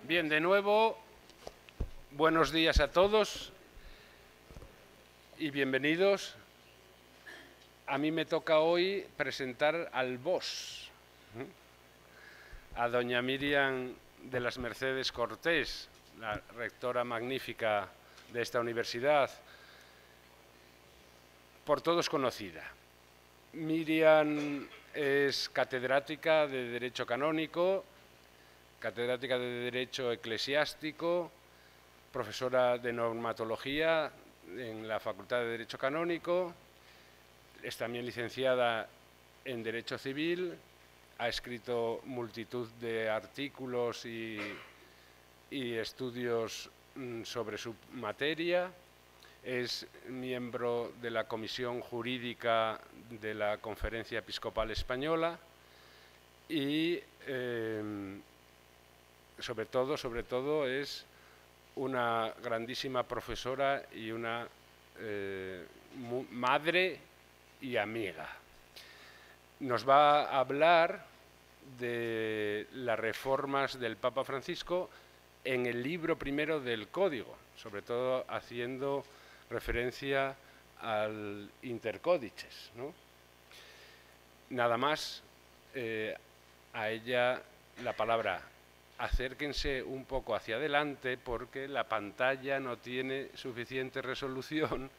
Bien, de nuevo, buenos días a todos y bienvenidos. A mí me toca hoy presentar al boss, a doña Miriam de las Mercedes Cortés, la rectora magnífica de esta universidad, por todos conocida. Miriam es catedrática de Derecho Canónico, catedrática de Derecho Eclesiástico, profesora de Normatología en la Facultad de Derecho Canónico, es también licenciada en Derecho Civil, ha escrito multitud de artículos y estudios sobre su materia, es miembro de la Comisión Jurídica de la Conferencia Episcopal Española y sobre todo es una grandísima profesora y una madre y amiga. Nos va a hablar de las reformas del Papa Francisco en el libro primero del Código, sobre todo haciendo referencia al intercódices, ¿no? Nada más, a ella la palabra. Acérquense un poco hacia adelante porque la pantalla no tiene suficiente resolución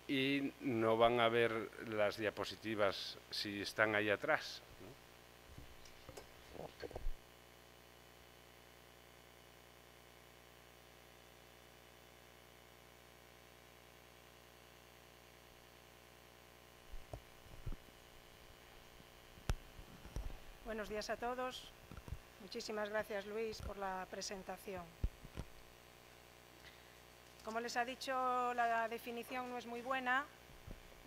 y no van a ver las diapositivas si están ahí atrás, ¿no? Buenos días a todos. Muchísimas gracias, Luis, por la presentación. Como les ha dicho, la definición no es muy buena.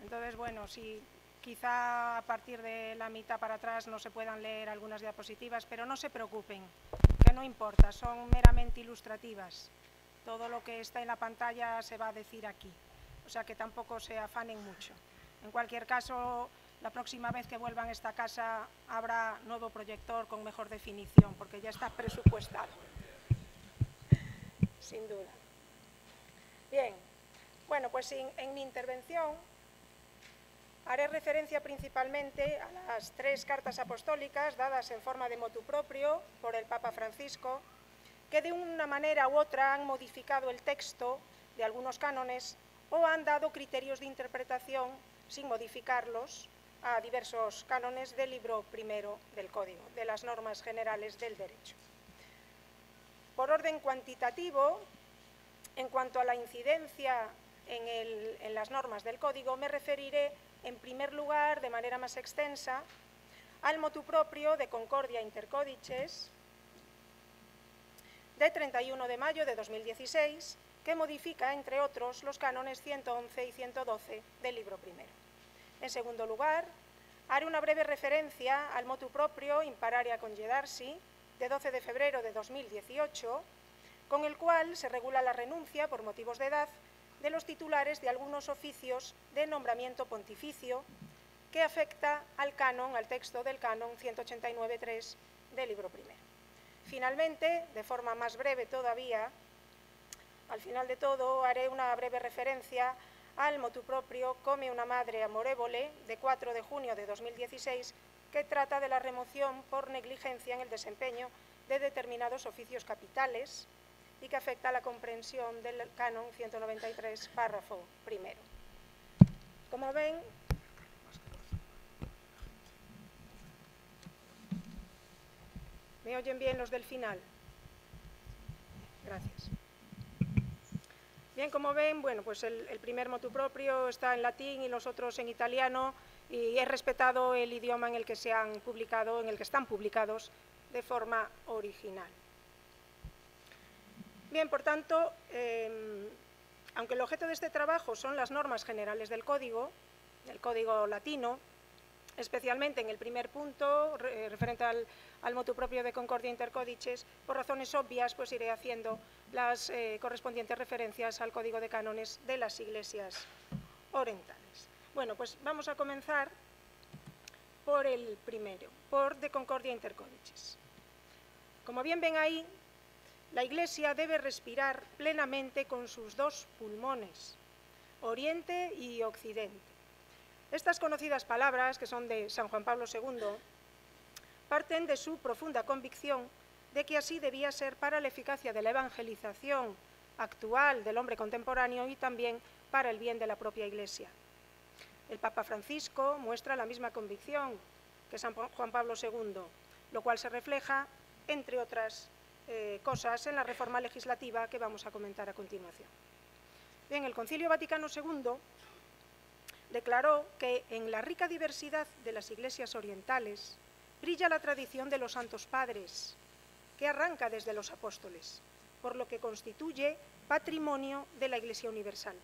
Entonces, bueno, si quizá a partir de la mitad para atrás no se puedan leer algunas diapositivas, pero no se preocupen, que no importa, son meramente ilustrativas. Todo lo que está en la pantalla se va a decir aquí, o sea que tampoco se afanen mucho. En cualquier caso, la próxima vez que vuelvan a esta casa habrá nuevo proyector con mejor definición, porque ya está presupuestado, sin duda. Bien, bueno, pues en mi intervención haré referencia principalmente a las 3 cartas apostólicas dadas en forma de motu proprio por el Papa Francisco, que de una manera u otra han modificado el texto de algunos cánones o han dado criterios de interpretación, sin modificarlos, a diversos cánones del libro primero del Código, de las normas generales del derecho. Por orden cuantitativo, en cuanto a la incidencia en las normas del Código, me referiré en primer lugar, de manera más extensa, al motu proprio de Concordia Intercódices de 31 de mayo de 2016, que modifica, entre otros, los cánones 111 y 112 del libro primero. En segundo lugar, haré una breve referencia al motu proprio Impararia Congedarsi de 12 de febrero de 2018, con el cual se regula la renuncia por motivos de edad de los titulares de algunos oficios de nombramiento pontificio que afecta al texto del canon 189.3 del libro primero. Finalmente, de forma más breve todavía, al final de todo, haré una breve referencia al motu proprio Come una madre amorévole de 4 de junio de 2016, que trata de la remoción por negligencia en el desempeño de determinados oficios capitales y que afecta a la comprensión del canon 193, párrafo primero. Como ven, ¿me oyen bien los del final? Gracias. Bien, como ven, bueno, pues el primer motu proprio está en latín y los otros en italiano, y he respetado el idioma en el que se han publicado, en el que están publicados de forma original. Bien, por tanto, aunque el objeto de este trabajo son las normas generales del código latino, especialmente en el primer punto, referente al motu propio de Concordia Intercódices, por razones obvias, pues iré haciendo las correspondientes referencias al Código de Cánones de las Iglesias Orientales. Bueno, pues vamos a comenzar por el primero, por de Concordia Intercódices. Como bien ven ahí, La Iglesia debe respirar plenamente con sus dos pulmones, Oriente y Occidente. Estas conocidas palabras, que son de San Juan Pablo II, parten de su profunda convicción de que así debía ser para la eficacia de la evangelización actual del hombre contemporáneo y también para el bien de la propia Iglesia. El Papa Francisco muestra la misma convicción que San Juan Pablo II, lo cual se refleja, entre otras cosas, en la reforma legislativa que vamos a comentar a continuación. Bien, el Concilio Vaticano II declaró que en la rica diversidad de las iglesias orientales brilla la tradición de los santos padres, que arranca desde los apóstoles, por lo que constituye patrimonio de la Iglesia universal.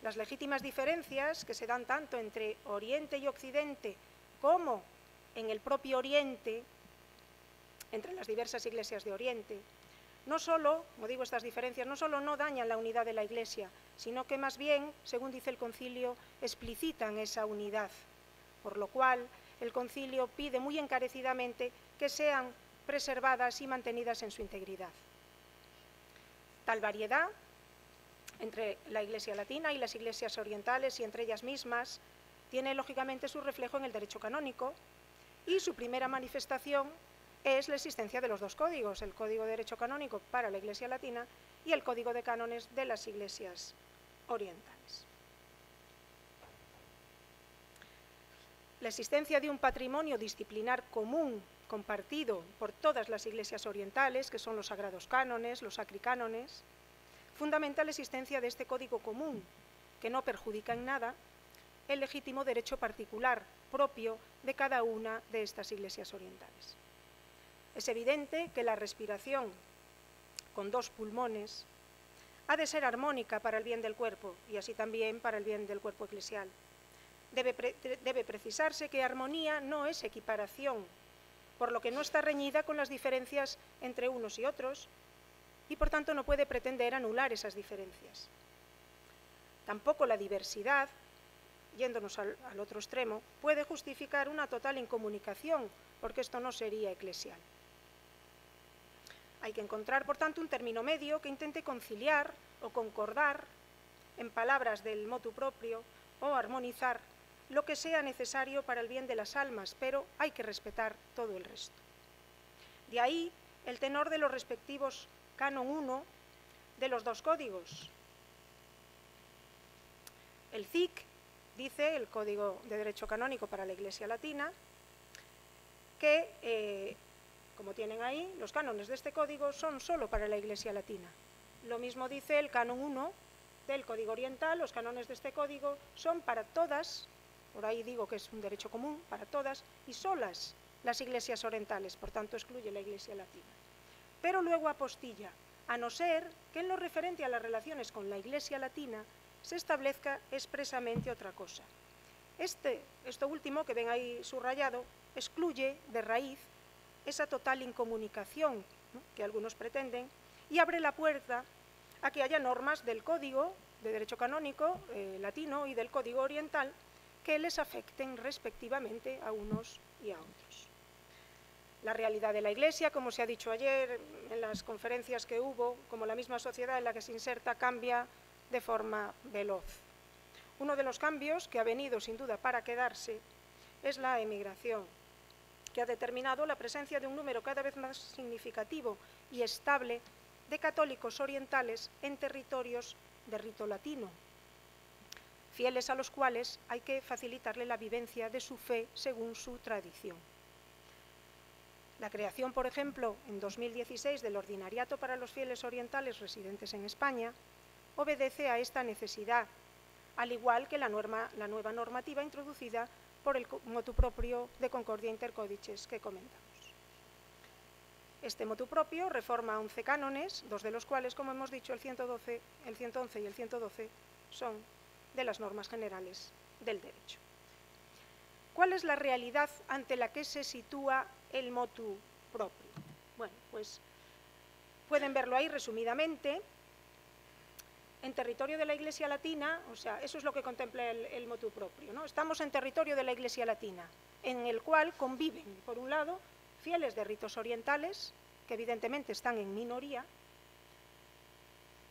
Las legítimas diferencias que se dan tanto entre Oriente y Occidente como en el propio Oriente, entre las diversas iglesias de Oriente, no solo, como digo, estas diferencias, no solo no dañan la unidad de la Iglesia, sino que más bien, según dice el Concilio, explicitan esa unidad, por lo cual el Concilio pide muy encarecidamente que sean preservadas y mantenidas en su integridad. Tal variedad entre la Iglesia latina y las iglesias orientales y entre ellas mismas tiene lógicamente su reflejo en el derecho canónico y su primera manifestación es la existencia de los dos códigos, el Código de Derecho Canónico para la Iglesia latina y el Código de Cánones de las iglesias orientales. La existencia de un patrimonio disciplinar común compartido por todas las iglesias orientales, que son los sagrados cánones, los sacricánones, fundamenta la existencia de este código común, que no perjudica en nada el legítimo derecho particular propio de cada una de estas iglesias orientales. Es evidente que la respiración con dos pulmones ha de ser armónica para el bien del cuerpo y así también para el bien del cuerpo eclesial. Debe precisarse que armonía no es equiparación, por lo que no está reñida con las diferencias entre unos y otros y por tanto no puede pretender anular esas diferencias. Tampoco la diversidad, yéndonos al otro extremo, puede justificar una total incomunicación, porque esto no sería eclesial. Hay que encontrar, por tanto, un término medio que intente conciliar o concordar, en palabras del motu proprio, o armonizar lo que sea necesario para el bien de las almas, pero hay que respetar todo el resto. De ahí el tenor de los respectivos canon 1 de los dos códigos. El CIC dice, el Código de Derecho Canónico para la Iglesia Latina, que, como tienen ahí, los cánones de este código son solo para la Iglesia Latina. Lo mismo dice el canon 1 del Código Oriental, los cánones de este código son para todas, por ahí digo que es un derecho común, para todas y solas las iglesias orientales, por tanto excluye la Iglesia Latina. Pero luego apostilla, a no ser que en lo referente a las relaciones con la Iglesia Latina se establezca expresamente otra cosa. Esto último que ven ahí subrayado excluye de raíz esa total incomunicación, ¿no?, que algunos pretenden y abre la puerta a que haya normas del Código de Derecho Canónico latino y del Código Oriental que les afecten respectivamente a unos y a otros. La realidad de la Iglesia, como se ha dicho ayer en las conferencias que hubo, como la misma sociedad en la que se inserta, cambia de forma veloz. Uno de los cambios que ha venido sin duda para quedarse es la emigración, que ha determinado la presencia de un número cada vez más significativo y estable de católicos orientales en territorios de rito latino, fieles a los cuales hay que facilitarle la vivencia de su fe según su tradición. La creación, por ejemplo, en 2016 del Ordinariato para los fieles orientales residentes en España obedece a esta necesidad, al igual que la nueva normativa introducida por el motu proprio de Concordia Inter Codices que comentamos. Este motu propio reforma 11 cánones, dos de los cuales, como hemos dicho, el 111 y el 112, son de las normas generales del derecho. ¿Cuál es la realidad ante la que se sitúa el motu proprio? Bueno, pues pueden verlo ahí resumidamente. En territorio de la Iglesia Latina, o sea, eso es lo que contempla el motu proprio, ¿no? Estamos en territorio de la Iglesia Latina, en el cual conviven, por un lado, fieles de ritos orientales que evidentemente están en minoría,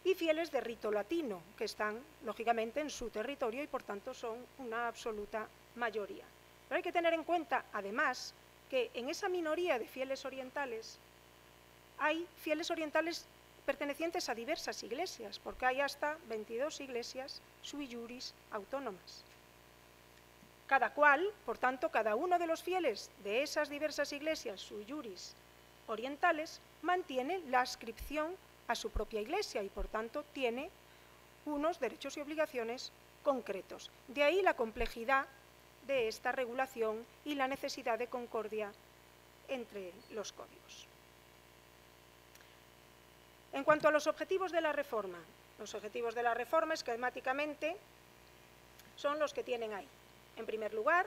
y fieles de rito latino, que están, lógicamente, en su territorio y, por tanto, son una absoluta mayoría. Pero hay que tener en cuenta, además, que en esa minoría de fieles orientales hay fieles orientales pertenecientes a diversas iglesias, porque hay hasta 22 iglesias sui juris autónomas. Cada cual, por tanto, cada uno de los fieles de esas diversas iglesias sui juris orientales mantiene la adscripción a su propia iglesia y, por tanto, tiene unos derechos y obligaciones concretos. De ahí la complejidad de esta regulación y la necesidad de concordia entre los códigos. En cuanto a los objetivos de la reforma esquemáticamente son los que tienen ahí. En primer lugar,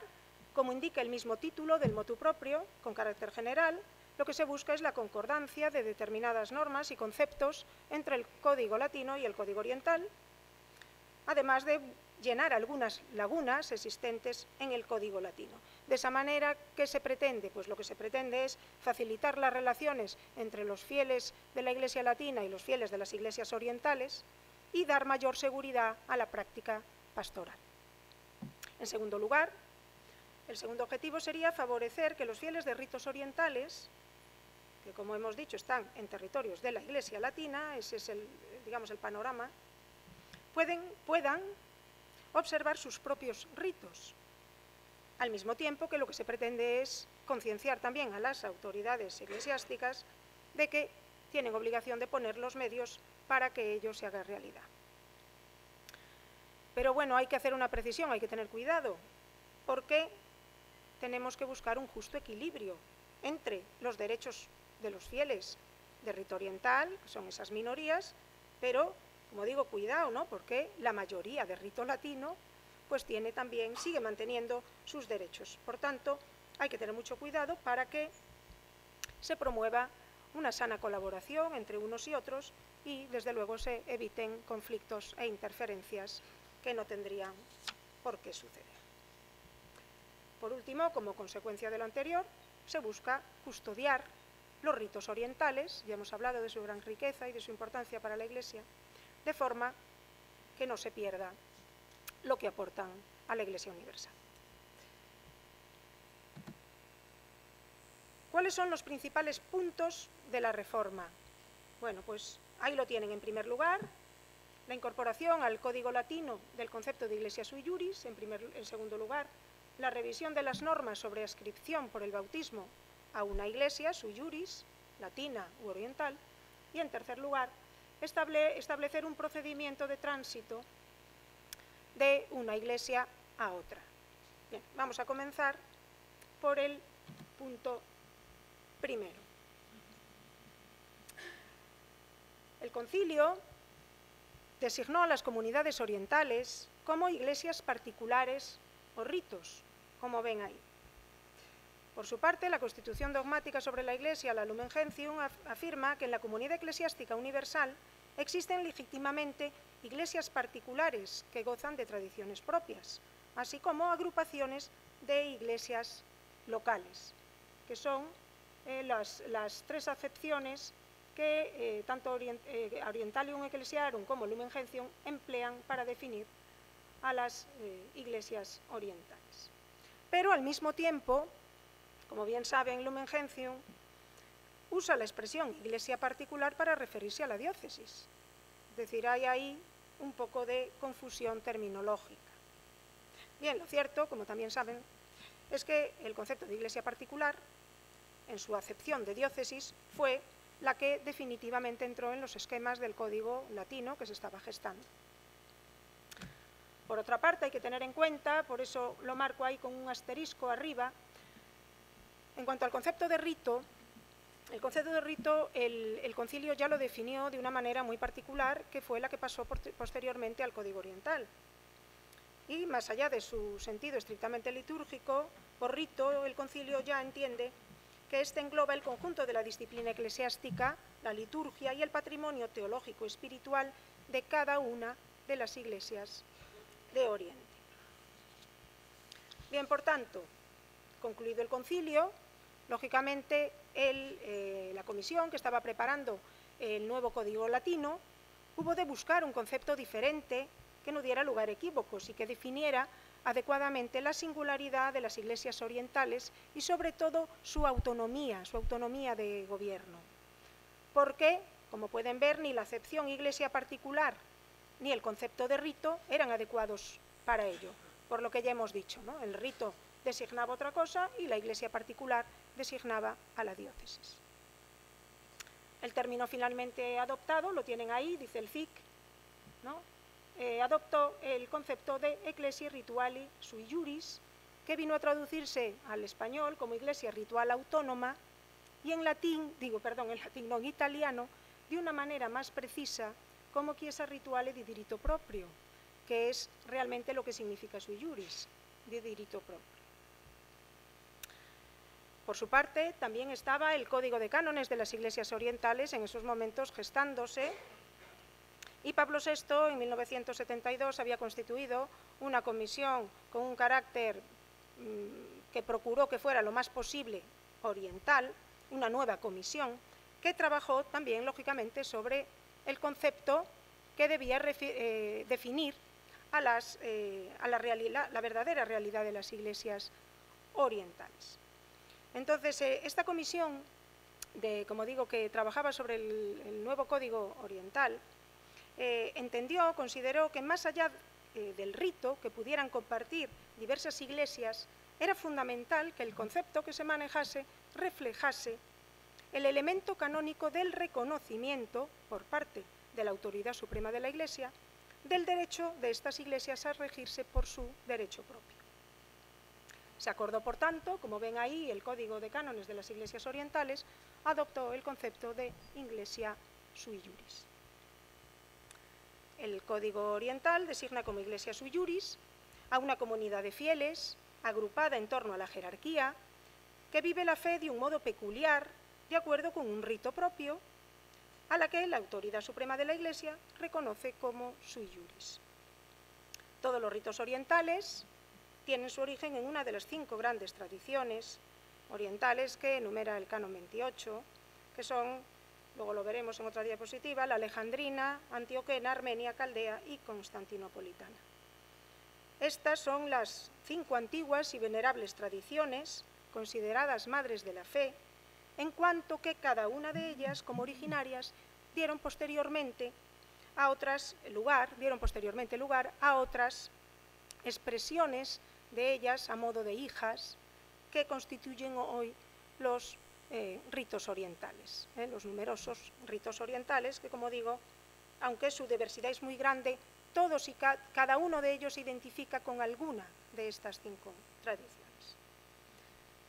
como indica el mismo título del motu proprio, con carácter general, lo que se busca es la concordancia de determinadas normas y conceptos entre el código latino y el código oriental, además de llenar algunas lagunas existentes en el código latino. De esa manera, ¿qué se pretende? Pues lo que se pretende es facilitar las relaciones entre los fieles de la Iglesia latina y los fieles de las iglesias orientales y dar mayor seguridad a la práctica pastoral. En segundo lugar, el segundo objetivo sería favorecer que los fieles de ritos orientales, que como hemos dicho están en territorios de la Iglesia latina, ese es el panorama, puedan observar sus propios ritos, al mismo tiempo que lo que se pretende es concienciar también a las autoridades eclesiásticas de que tienen obligación de poner los medios para que ello se haga realidad. Pero bueno, hay que hacer una precisión, hay que tener cuidado, porque tenemos que buscar un justo equilibrio entre los derechos de los fieles de rito oriental, que son esas minorías, pero, como digo, cuidado, ¿no? Porque la mayoría de rito latino pues sigue manteniendo sus derechos. Por tanto, hay que tener mucho cuidado para que se promueva una sana colaboración entre unos y otros y, desde luego, se eviten conflictos e interferencias que no tendrían por qué suceder. Por último, como consecuencia de lo anterior, se busca custodiar los ritos orientales, ya hemos hablado de su gran riqueza y de su importancia para la Iglesia, de forma que no se pierda lo que aportan a la Iglesia universal. ¿Cuáles son los principales puntos de la reforma? Bueno, pues ahí lo tienen. En primer lugar, la incorporación al Código Latino del concepto de Iglesia sui juris. En segundo lugar, la revisión de las normas sobre adscripción por el bautismo a una iglesia sui juris, latina u oriental. Y en tercer lugar, establecer un procedimiento de tránsito de una iglesia a otra. Bien, vamos a comenzar por el punto primero. El concilio designó a las comunidades orientales como iglesias particulares o ritos, como ven ahí. Por su parte, la Constitución dogmática sobre la Iglesia, la Lumen Gentium, afirma que en la comunidad eclesiástica universal existen legítimamente iglesias particulares que gozan de tradiciones propias, así como agrupaciones de iglesias locales, que son las tres acepciones que tanto Orientalium Ecclesiarum como Lumen Gentium emplean para definir a las iglesias orientales. Pero al mismo tiempo, como bien saben, Lumen Gentium usa la expresión iglesia particular para referirse a la diócesis. Es decir, hay ahí un poco de confusión terminológica. Bien, lo cierto, como también saben, es que el concepto de iglesia particular, en su acepción de diócesis, fue la que definitivamente entró en los esquemas del código latino que se estaba gestando. Por otra parte, hay que tener en cuenta, por eso lo marco ahí con un asterisco arriba, en cuanto al concepto de rito, el concilio ya lo definió de una manera muy particular, que fue la que pasó posteriormente al Código Oriental. Y más allá de su sentido estrictamente litúrgico, por rito el concilio ya entiende que este engloba el conjunto de la disciplina eclesiástica, la liturgia y el patrimonio teológico espiritual de cada una de las iglesias de Oriente. Bien, por tanto, concluido el concilio, Lógicamente, la comisión que estaba preparando el nuevo Código Latino hubo de buscar un concepto diferente que no diera lugar a equívocos y que definiera adecuadamente la singularidad de las iglesias orientales y, sobre todo, su autonomía de gobierno. Porque, como pueden ver, ni la acepción iglesia particular ni el concepto de rito eran adecuados para ello, por lo que ya hemos dicho, ¿no? El rito designaba otra cosa y la iglesia particular designaba a la diócesis. El término finalmente adoptado, lo tienen ahí, dice el CIC, ¿no? Adoptó el concepto de Ecclesiae Rituali Sui Juris, que vino a traducirse al español como iglesia ritual autónoma, y en en italiano, de una manera más precisa, como Chiesa rituale di diritto proprio, que es realmente lo que significa sui juris, de diritto proprio. Por su parte, también estaba el Código de Cánones de las Iglesias Orientales, en esos momentos gestándose, y Pablo VI, en 1972, había constituido una comisión con un carácter que procuró que fuera lo más posible oriental, una nueva comisión, que trabajó también, lógicamente, sobre el concepto que debía definir a la verdadera realidad de las iglesias orientales. Entonces, esta comisión, como digo, que trabajaba sobre el nuevo Código Oriental, consideró que más allá del rito que pudieran compartir diversas iglesias, era fundamental que el concepto que se manejase reflejase el elemento canónico del reconocimiento por parte de la autoridad suprema de la Iglesia del derecho de estas iglesias a regirse por su derecho propio. Se acordó, por tanto, como ven ahí, el Código de Cánones de las Iglesias Orientales adoptó el concepto de Iglesia sui juris. El Código Oriental designa como Iglesia sui juris a una comunidad de fieles agrupada en torno a la jerarquía que vive la fe de un modo peculiar, de acuerdo con un rito propio, a la que la autoridad suprema de la Iglesia reconoce como sui juris. Todos los ritos orientales tienen su origen en una de las 5 grandes tradiciones orientales que enumera el Canon 28, que son, luego lo veremos en otra diapositiva, la alejandrina, antioquena, armenia, caldea y constantinopolitana. Estas son las 5 antiguas y venerables tradiciones consideradas madres de la fe, en cuanto que cada una de ellas, como originarias, dieron posteriormente lugar a otras expresiones de ellas a modo de hijas que constituyen hoy los ritos orientales, los numerosos ritos orientales que, como digo, aunque su diversidad es muy grande, todos y cada uno de ellos se identifica con alguna de estas 5 tradiciones.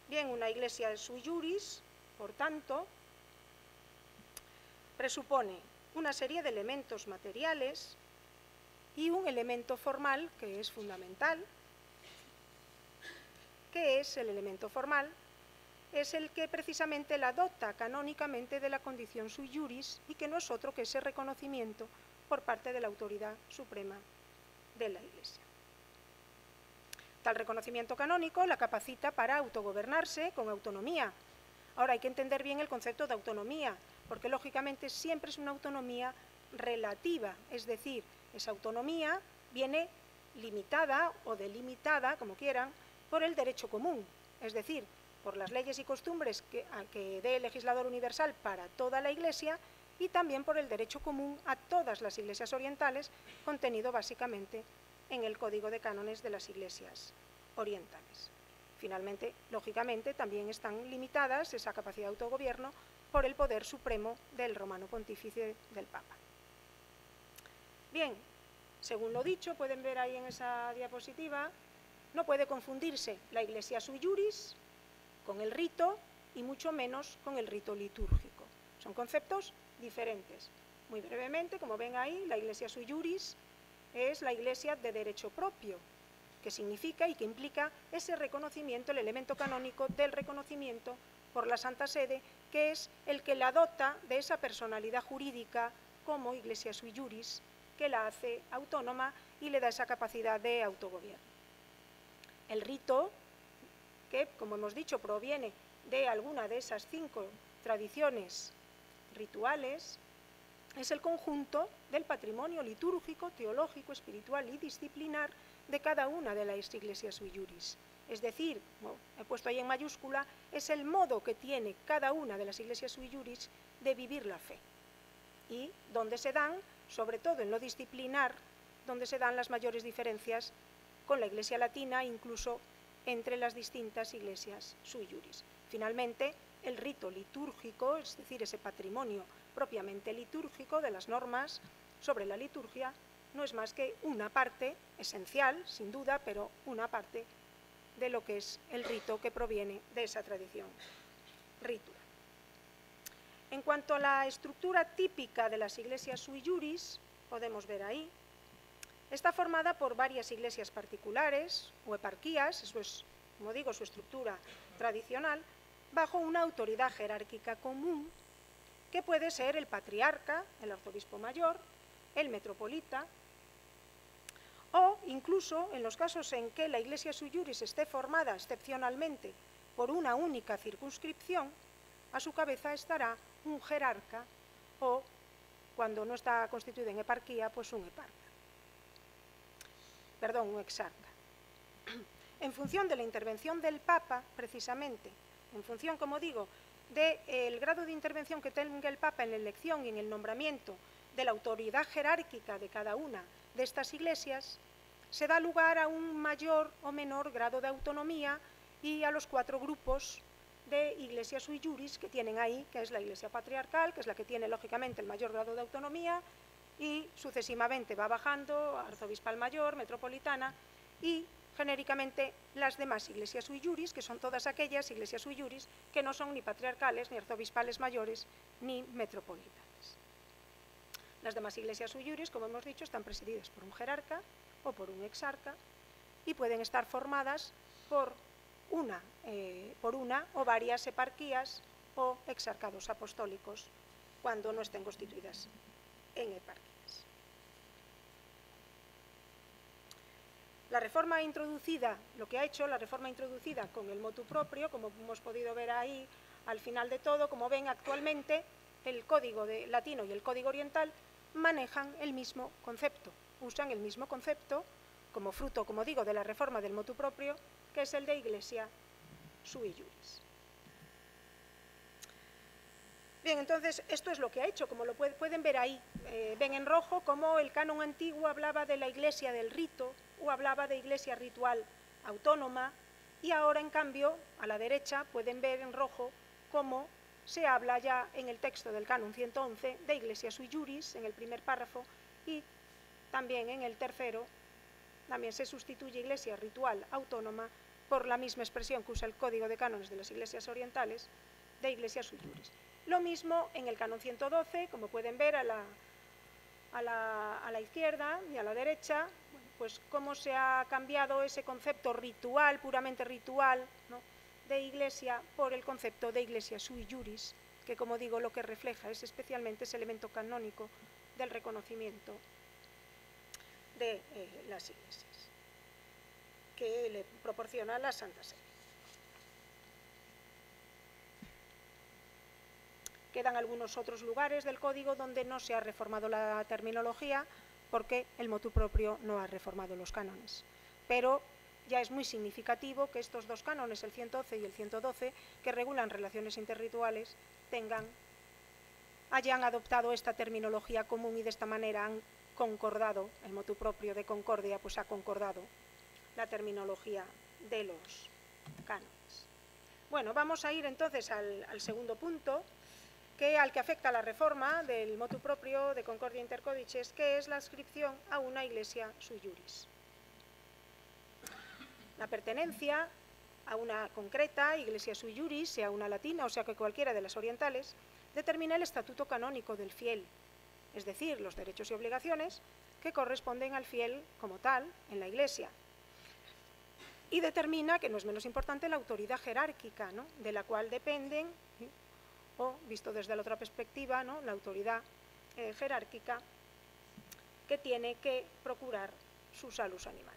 Bien, una iglesia sui juris, por tanto, presupone una serie de elementos materiales y un elemento formal que es fundamental. ¿Qué es el elemento formal? Es el que precisamente la dota canónicamente de la condición sui juris y que no es otro que ese reconocimiento por parte de la autoridad suprema de la Iglesia. Tal reconocimiento canónico la capacita para autogobernarse con autonomía. Ahora, hay que entender bien el concepto de autonomía, porque lógicamente siempre es una autonomía relativa, es decir, esa autonomía viene limitada o delimitada, como quieran, por el derecho común, es decir, por las leyes y costumbres que dé el legislador universal para toda la Iglesia y también por el derecho común a todas las iglesias orientales, contenido básicamente en el Código de Cánones de las Iglesias Orientales. Finalmente, lógicamente, también están limitadas esa capacidad de autogobierno por el poder supremo del Romano Pontífice del Papa. Bien, según lo dicho, pueden ver ahí en esa diapositiva, no puede confundirse la Iglesia sui juris con el rito y mucho menos con el rito litúrgico. Son conceptos diferentes. Muy brevemente, como ven ahí, la Iglesia sui juris es la Iglesia de derecho propio, que significa y que implica ese reconocimiento, el elemento canónico del reconocimiento por la Santa Sede, que es el que la dota de esa personalidad jurídica como Iglesia sui juris, que la hace autónoma y le da esa capacidad de autogobierno. El rito, que, como hemos dicho, proviene de alguna de esas 5 tradiciones rituales es el conjunto del patrimonio litúrgico, teológico, espiritual y disciplinar de cada una de las iglesias sui juris. Es decir, como he puesto ahí en mayúscula, es el modo que tiene cada una de las iglesias sui juris de vivir la fe. Y donde se dan, sobre todo en lo disciplinar, donde se dan las mayores diferencias con la Iglesia latina, incluso entre las distintas iglesias sui juris. Finalmente, el rito litúrgico, es decir, ese patrimonio propiamente litúrgico de las normas sobre la liturgia, no es más que una parte esencial, sin duda, pero una parte de lo que es el rito que proviene de esa tradición ritual. En cuanto a la estructura típica de las iglesias sui juris, podemos ver ahí, está formada por varias iglesias particulares o eparquías, eso es, como digo, su estructura tradicional, bajo una autoridad jerárquica común, que puede ser el patriarca, el arzobispo mayor, el metropolita, o incluso en los casos en que la iglesia sui juris esté formada excepcionalmente por una única circunscripción, a su cabeza estará un jerarca o, cuando no está constituida en eparquía, pues un exarca. En función de la intervención del Papa, precisamente, en función, como digo, del grado de intervención que tenga el Papa en la elección y en el nombramiento de la autoridad jerárquica de cada una de estas iglesias, se da lugar a un mayor o menor grado de autonomía y a los 4 grupos de iglesias sui juris que tienen ahí, que es la iglesia patriarcal, que es la que tiene lógicamente el mayor grado de autonomía, y sucesivamente va bajando arzobispal mayor, metropolitana y genéricamente las demás iglesias sui juris, que son todas aquellas iglesias sui juris que no son ni patriarcales, ni arzobispales mayores, ni metropolitanas. Las demás iglesias sui juris, como hemos dicho, están presididas por un jerarca o por un exarca y pueden estar formadas por una o varias eparquías o exarcados apostólicos cuando no estén constituidas en eparquías. La reforma introducida, lo que ha hecho la reforma introducida con el motu proprio, como hemos podido ver ahí al final de todo, como ven actualmente, el código latino y el código oriental manejan el mismo concepto, usan el mismo concepto como fruto, como digo, de la reforma del motu proprio, que es el de iglesia sui juris. Bien, entonces, esto es lo que ha hecho, como lo pueden ver ahí. Ven en rojo cómo el canon antiguo hablaba de la iglesia del rito o hablaba de iglesia ritual autónoma, y ahora, en cambio, a la derecha pueden ver en rojo cómo se habla ya en el texto del canon 111 de iglesia sui juris, en el primer párrafo, y también en el tercero, también se sustituye iglesia ritual autónoma por la misma expresión que usa el código de cánones de las iglesias orientales, de iglesia sui juris. Lo mismo en el canon 112, como pueden ver a la izquierda y a la derecha, pues cómo se ha cambiado ese concepto ritual, puramente ritual, ¿no?, de iglesia por el concepto de iglesia sui juris, que, como digo, lo que refleja es especialmente ese elemento canónico del reconocimiento de las iglesias que le proporciona la Santa Sede. Quedan algunos otros lugares del código donde no se ha reformado la terminología porque el motu proprio no ha reformado los cánones. Pero ya es muy significativo que estos 2 cánones, el 111 y el 112, que regulan relaciones interrituales, hayan adoptado esta terminología común y de esta manera han concordado, el motu proprio de concordia, pues ha concordado la terminología de los cánones. Bueno, vamos a ir entonces al segundo punto, al que afecta la reforma del motu proprio de Concordia Intercodices, que es la adscripción a una iglesia sui juris. La pertenencia a una concreta iglesia sui juris, sea una latina o sea que cualquiera de las orientales, determina el estatuto canónico del fiel, es decir, los derechos y obligaciones que corresponden al fiel como tal en la iglesia. Y determina, que no es menos importante, la autoridad jerárquica, ¿no?, de la cual dependen, o, visto desde la otra perspectiva, ¿no?, la autoridad jerárquica que tiene que procurar su salus animal.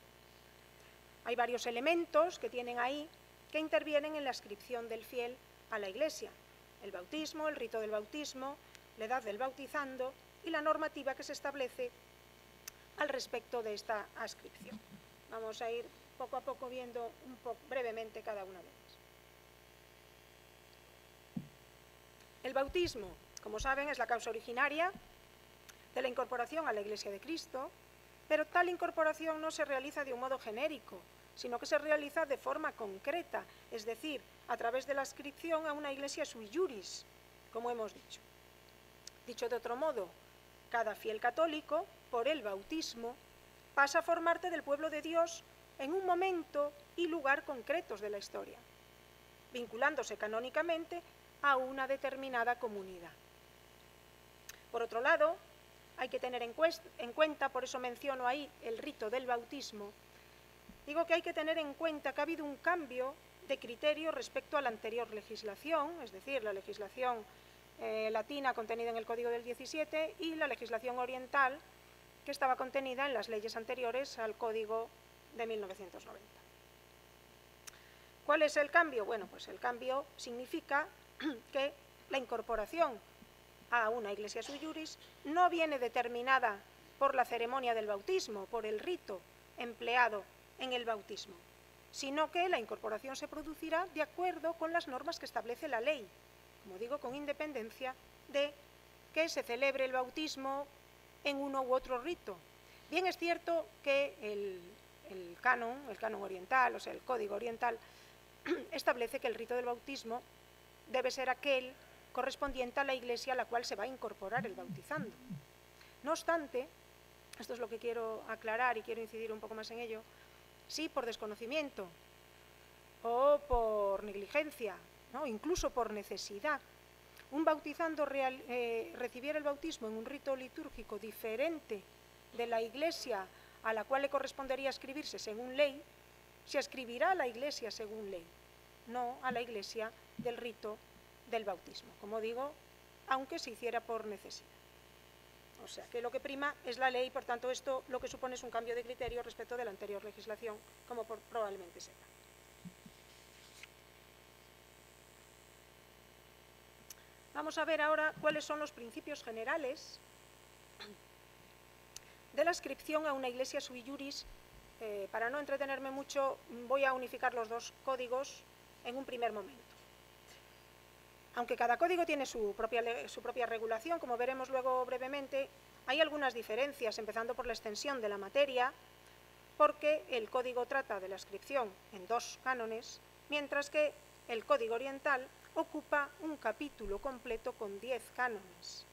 Hay varios elementos que tienen ahí que intervienen en la adscripción del fiel a la Iglesia: el bautismo, el rito del bautismo, la edad del bautizando y la normativa que se establece al respecto de esta adscripción. Vamos a ir poco a poco viendo brevemente cada una de ellas. El bautismo, como saben, es la causa originaria de la incorporación a la Iglesia de Cristo, pero tal incorporación no se realiza de un modo genérico, sino que se realiza de forma concreta, es decir, a través de la adscripción a una Iglesia sui juris, como hemos dicho. Dicho de otro modo, cada fiel católico, por el bautismo, pasa a formar parte del pueblo de Dios en un momento y lugar concretos de la historia, vinculándose canónicamente a una determinada comunidad. Por otro lado, hay que tener en cuenta, por eso menciono ahí el rito del bautismo, digo que hay que tener en cuenta que ha habido un cambio de criterio respecto a la anterior legislación, es decir, la legislación latina contenida en el Código del 17 y la legislación oriental que estaba contenida en las leyes anteriores al Código de 1990. ¿Cuál es el cambio? Bueno, pues el cambio significa que la incorporación a una Iglesia sui juris no viene determinada por la ceremonia del bautismo, por el rito empleado en el bautismo, sino que la incorporación se producirá de acuerdo con las normas que establece la ley, como digo, con independencia de que se celebre el bautismo en uno u otro rito. Bien es cierto que el canon oriental, o sea, el Código oriental, establece que el rito del bautismo debe ser aquel correspondiente a la Iglesia a la cual se va a incorporar el bautizando. No obstante, esto es lo que quiero aclarar y quiero incidir un poco más en ello, si por desconocimiento o por negligencia, ¿no?, incluso por necesidad, un bautizando recibiera el bautismo en un rito litúrgico diferente de la Iglesia a la cual le correspondería ascribirse según ley, se ascribirá a la Iglesia según ley, no a la Iglesia del rito del bautismo, como digo, aunque se hiciera por necesidad. O sea, que lo que prima es la ley, por tanto, esto lo que supone es un cambio de criterio respecto de la anterior legislación, como probablemente sepa. Vamos a ver ahora cuáles son los principios generales de la adscripción a una Iglesia sui juris. Para no entretenerme mucho, voy a unificar los dos códigos en un primer momento. Aunque cada código tiene su propia regulación, como veremos luego brevemente, hay algunas diferencias, empezando por la extensión de la materia, porque el código trata de la adscripción en 2 cánones, mientras que el Código oriental ocupa un capítulo completo con 10 cánones.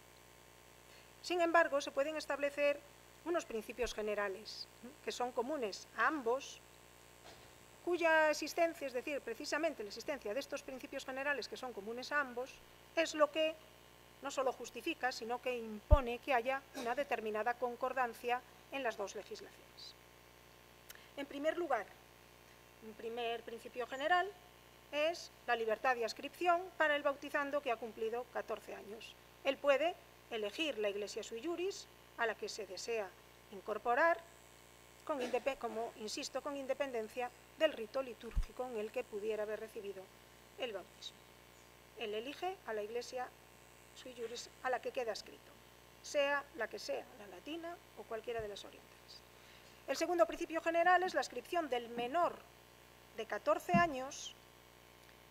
Sin embargo, se pueden establecer unos principios generales que son comunes a ambos, cuya existencia, es decir, precisamente la existencia de estos principios generales que son comunes a ambos, es lo que no solo justifica, sino que impone que haya una determinada concordancia en las 2 legislaciones. En primer lugar, un primer principio general es la libertad de adscripción para el bautizando que ha cumplido 14 años. Él puede elegir la Iglesia sui juris a la que se desea incorporar, como insisto, con independencia del rito litúrgico en el que pudiera haber recibido el bautismo. Él elige a la Iglesia sui juris a la que queda adscrito, sea la que sea, la latina o cualquiera de las orientales. El segundo principio general es la adscripción del menor de 14 años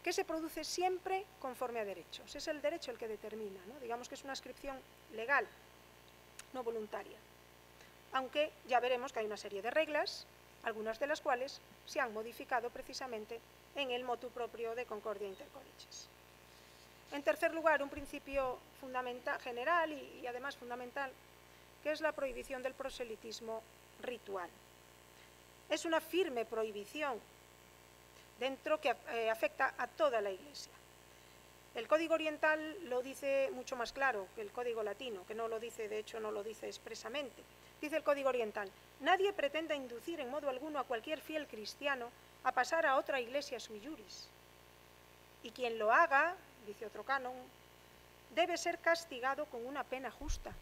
que se produce siempre conforme a derechos. Es el derecho el que determina, ¿no? Digamos que es una adscripción legal, no voluntaria. Aunque ya veremos que hay una serie de reglas, algunas de las cuales se han modificado precisamente en el motu proprio de Concordia Intercolleges. En tercer lugar, un principio fundamental, general y además fundamental, que es la prohibición del proselitismo ritual. Es una firme prohibición dentro que afecta a toda la Iglesia. El Código oriental lo dice mucho más claro que el Código latino, que no lo dice, de hecho no lo dice expresamente. Dice el Código oriental: nadie pretenda inducir en modo alguno a cualquier fiel cristiano a pasar a otra Iglesia sui juris. Y quien lo haga, dice otro canon, debe ser castigado con una pena justa.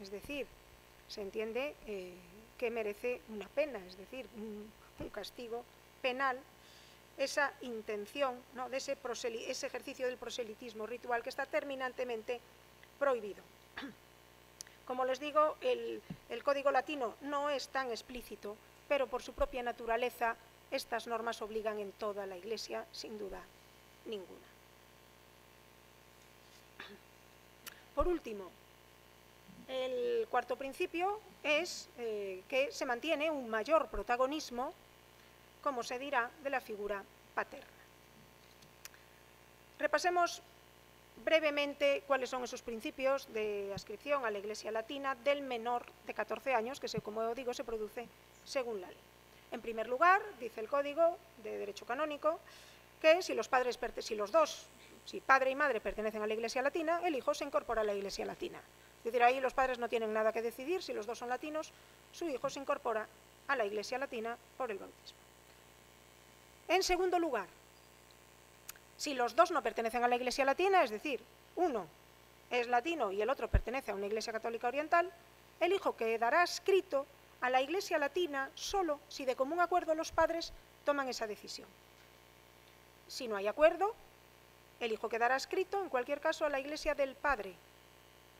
Es decir, se entiende que merece una pena, es decir, un castigo penal esa intención, ¿no?, de ese ejercicio del proselitismo ritual que está terminantemente prohibido. Como les digo, el Código Latino no es tan explícito, pero por su propia naturaleza estas normas obligan en toda la Iglesia, sin duda ninguna. Por último, el cuarto principio es que se mantiene un mayor protagonismo, como se dirá, de la figura paterna. Repasemos brevemente cuáles son esos principios de adscripción a la Iglesia Latina del menor de 14 años, que, como digo, se produce según la ley. En primer lugar, dice el Código de Derecho Canónico que si padre y madre pertenecen a la Iglesia Latina, el hijo se incorpora a la Iglesia Latina. Es decir, ahí los padres no tienen nada que decidir, si los dos son latinos, su hijo se incorpora a la Iglesia Latina por el bautismo. En segundo lugar, si los dos no pertenecen a la Iglesia Latina, es decir, uno es latino y el otro pertenece a una Iglesia Católica Oriental, el hijo quedará adscrito a la Iglesia Latina solo si de común acuerdo los padres toman esa decisión. Si no hay acuerdo, el hijo quedará adscrito, en cualquier caso, a la Iglesia del padre,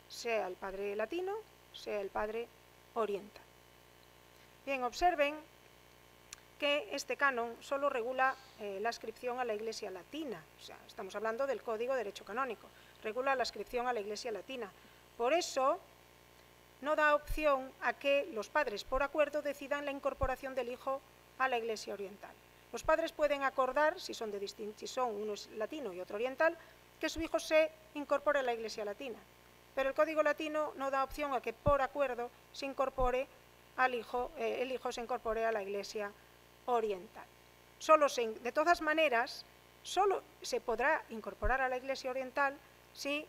sea el padre latino, sea el padre oriental. Bien, observen que este canon solo regula la adscripción a la Iglesia Latina. O sea, estamos hablando del Código de Derecho Canónico. Regula la adscripción a la Iglesia Latina. Por eso, no da opción a que los padres, por acuerdo, decidan la incorporación del hijo a la Iglesia Oriental. Los padres pueden acordar, si son uno es latino y otro oriental, que su hijo se incorpore a la Iglesia Latina. Pero el Código Latino no da opción a que, por acuerdo, se incorpore el hijo se incorpore a la Iglesia Oriental. De todas maneras, solo se podrá incorporar a la Iglesia Oriental si,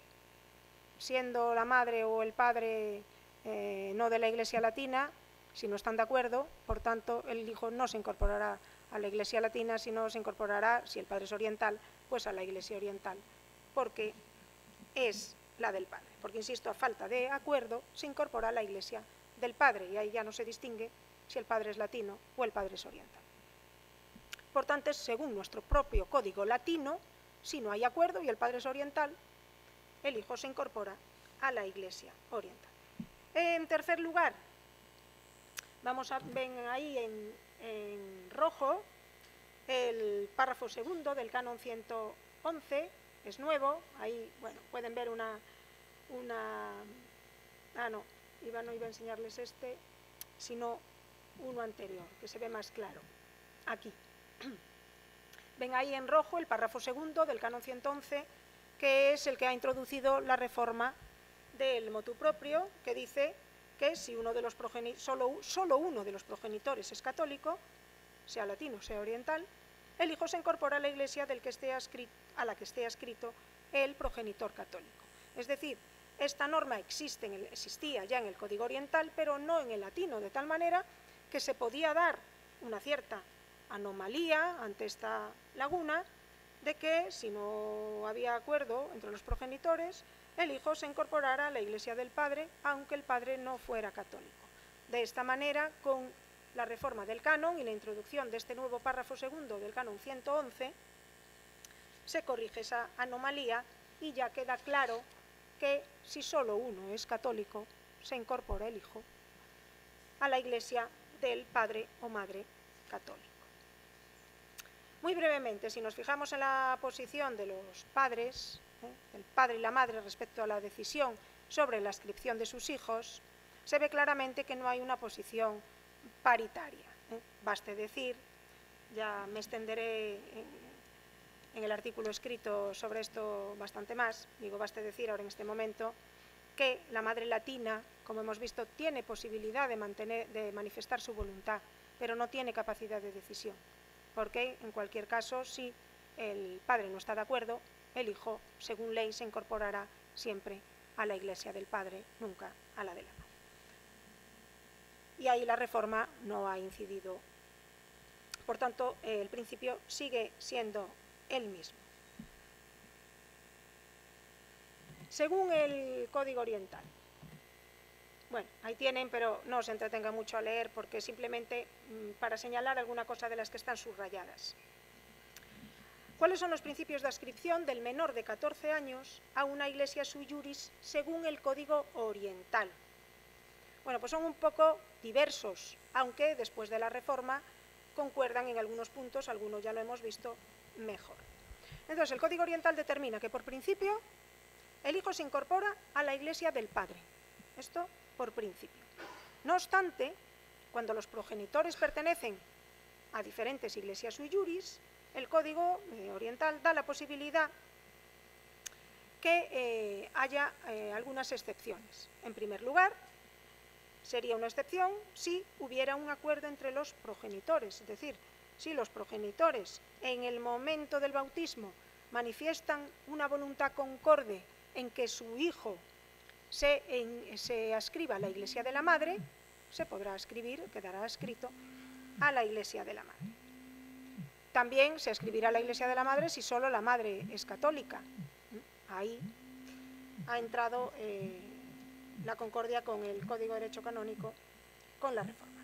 siendo la madre o el padre no de la Iglesia Latina, si no están de acuerdo, por tanto, el hijo no se incorporará a la Iglesia Latina, sino se incorporará, si el padre es oriental, pues a la Iglesia Oriental, porque es la del padre. Porque, insisto, a falta de acuerdo, se incorpora a la Iglesia del padre, y ahí ya no se distingue si el padre es latino o el padre es oriental. Por tanto, según nuestro propio Código Latino, si no hay acuerdo y el padre es oriental, el hijo se incorpora a la Iglesia Oriental. En tercer lugar, ven ahí en rojo el párrafo segundo del canon 111, es nuevo, ahí pueden ver no iba a enseñarles este, sino uno anterior, que se ve más claro, aquí. Ven ahí en rojo el párrafo segundo del canon 111, que es el que ha introducido la reforma del motu proprio, que dice que si solo uno de los progenitores es católico, sea latino, sea oriental, el hijo se incorpora a la Iglesia a la que esté adscrito el progenitor católico. Es decir, esta norma existía ya en el Código Oriental, pero no en el latino, de tal manera que se podía dar una cierta anomalía ante esta laguna de que, si no había acuerdo entre los progenitores, el hijo se incorporara a la Iglesia del padre, aunque el padre no fuera católico. De esta manera, con la reforma del canon y la introducción de este nuevo párrafo segundo del canon 111, se corrige esa anomalía y ya queda claro que si solo uno es católico, se incorpora el hijo a la Iglesia del padre o madre católico. Muy brevemente, si nos fijamos en la posición de los padres, el padre y la madre respecto a la decisión sobre la adscripción de sus hijos, se ve claramente que no hay una posición paritaria. Baste decir, ya me extenderé en el artículo escrito sobre esto bastante más, baste decir ahora en este momento, que la madre latina, como hemos visto, tiene posibilidad de manifestar su voluntad, pero no tiene capacidad de decisión, porque en cualquier caso, si el padre no está de acuerdo, el hijo, según ley, se incorporará siempre a la Iglesia del padre, nunca a la de la madre. Y ahí la reforma no ha incidido. Por tanto, el principio sigue siendo el mismo. Según el Código Oriental. Bueno, ahí tienen, pero no se entretenga mucho a leer porque simplemente para señalar alguna cosa de las que están subrayadas. ¿Cuáles son los principios de adscripción del menor de 14 años a una iglesia sui juris según el Código Oriental? Bueno, pues son un poco diversos, aunque después de la Reforma concuerdan en algunos puntos, algunos ya lo hemos visto mejor. Entonces, el Código Oriental determina que por principio el hijo se incorpora a la iglesia del padre. Esto por principio. No obstante, cuando los progenitores pertenecen a diferentes iglesias sui juris, el Código Oriental da la posibilidad que haya algunas excepciones. En primer lugar, sería una excepción si hubiera un acuerdo entre los progenitores, es decir, si los progenitores en el momento del bautismo manifiestan una voluntad concorde en que su hijo se adscriba a la iglesia de la madre, se podrá adscribir, quedará adscrito a la iglesia de la madre. También se adscribirá a la iglesia de la madre si solo la madre es católica. Ahí ha entrado la concordia con el Código de Derecho Canónico, con la Reforma.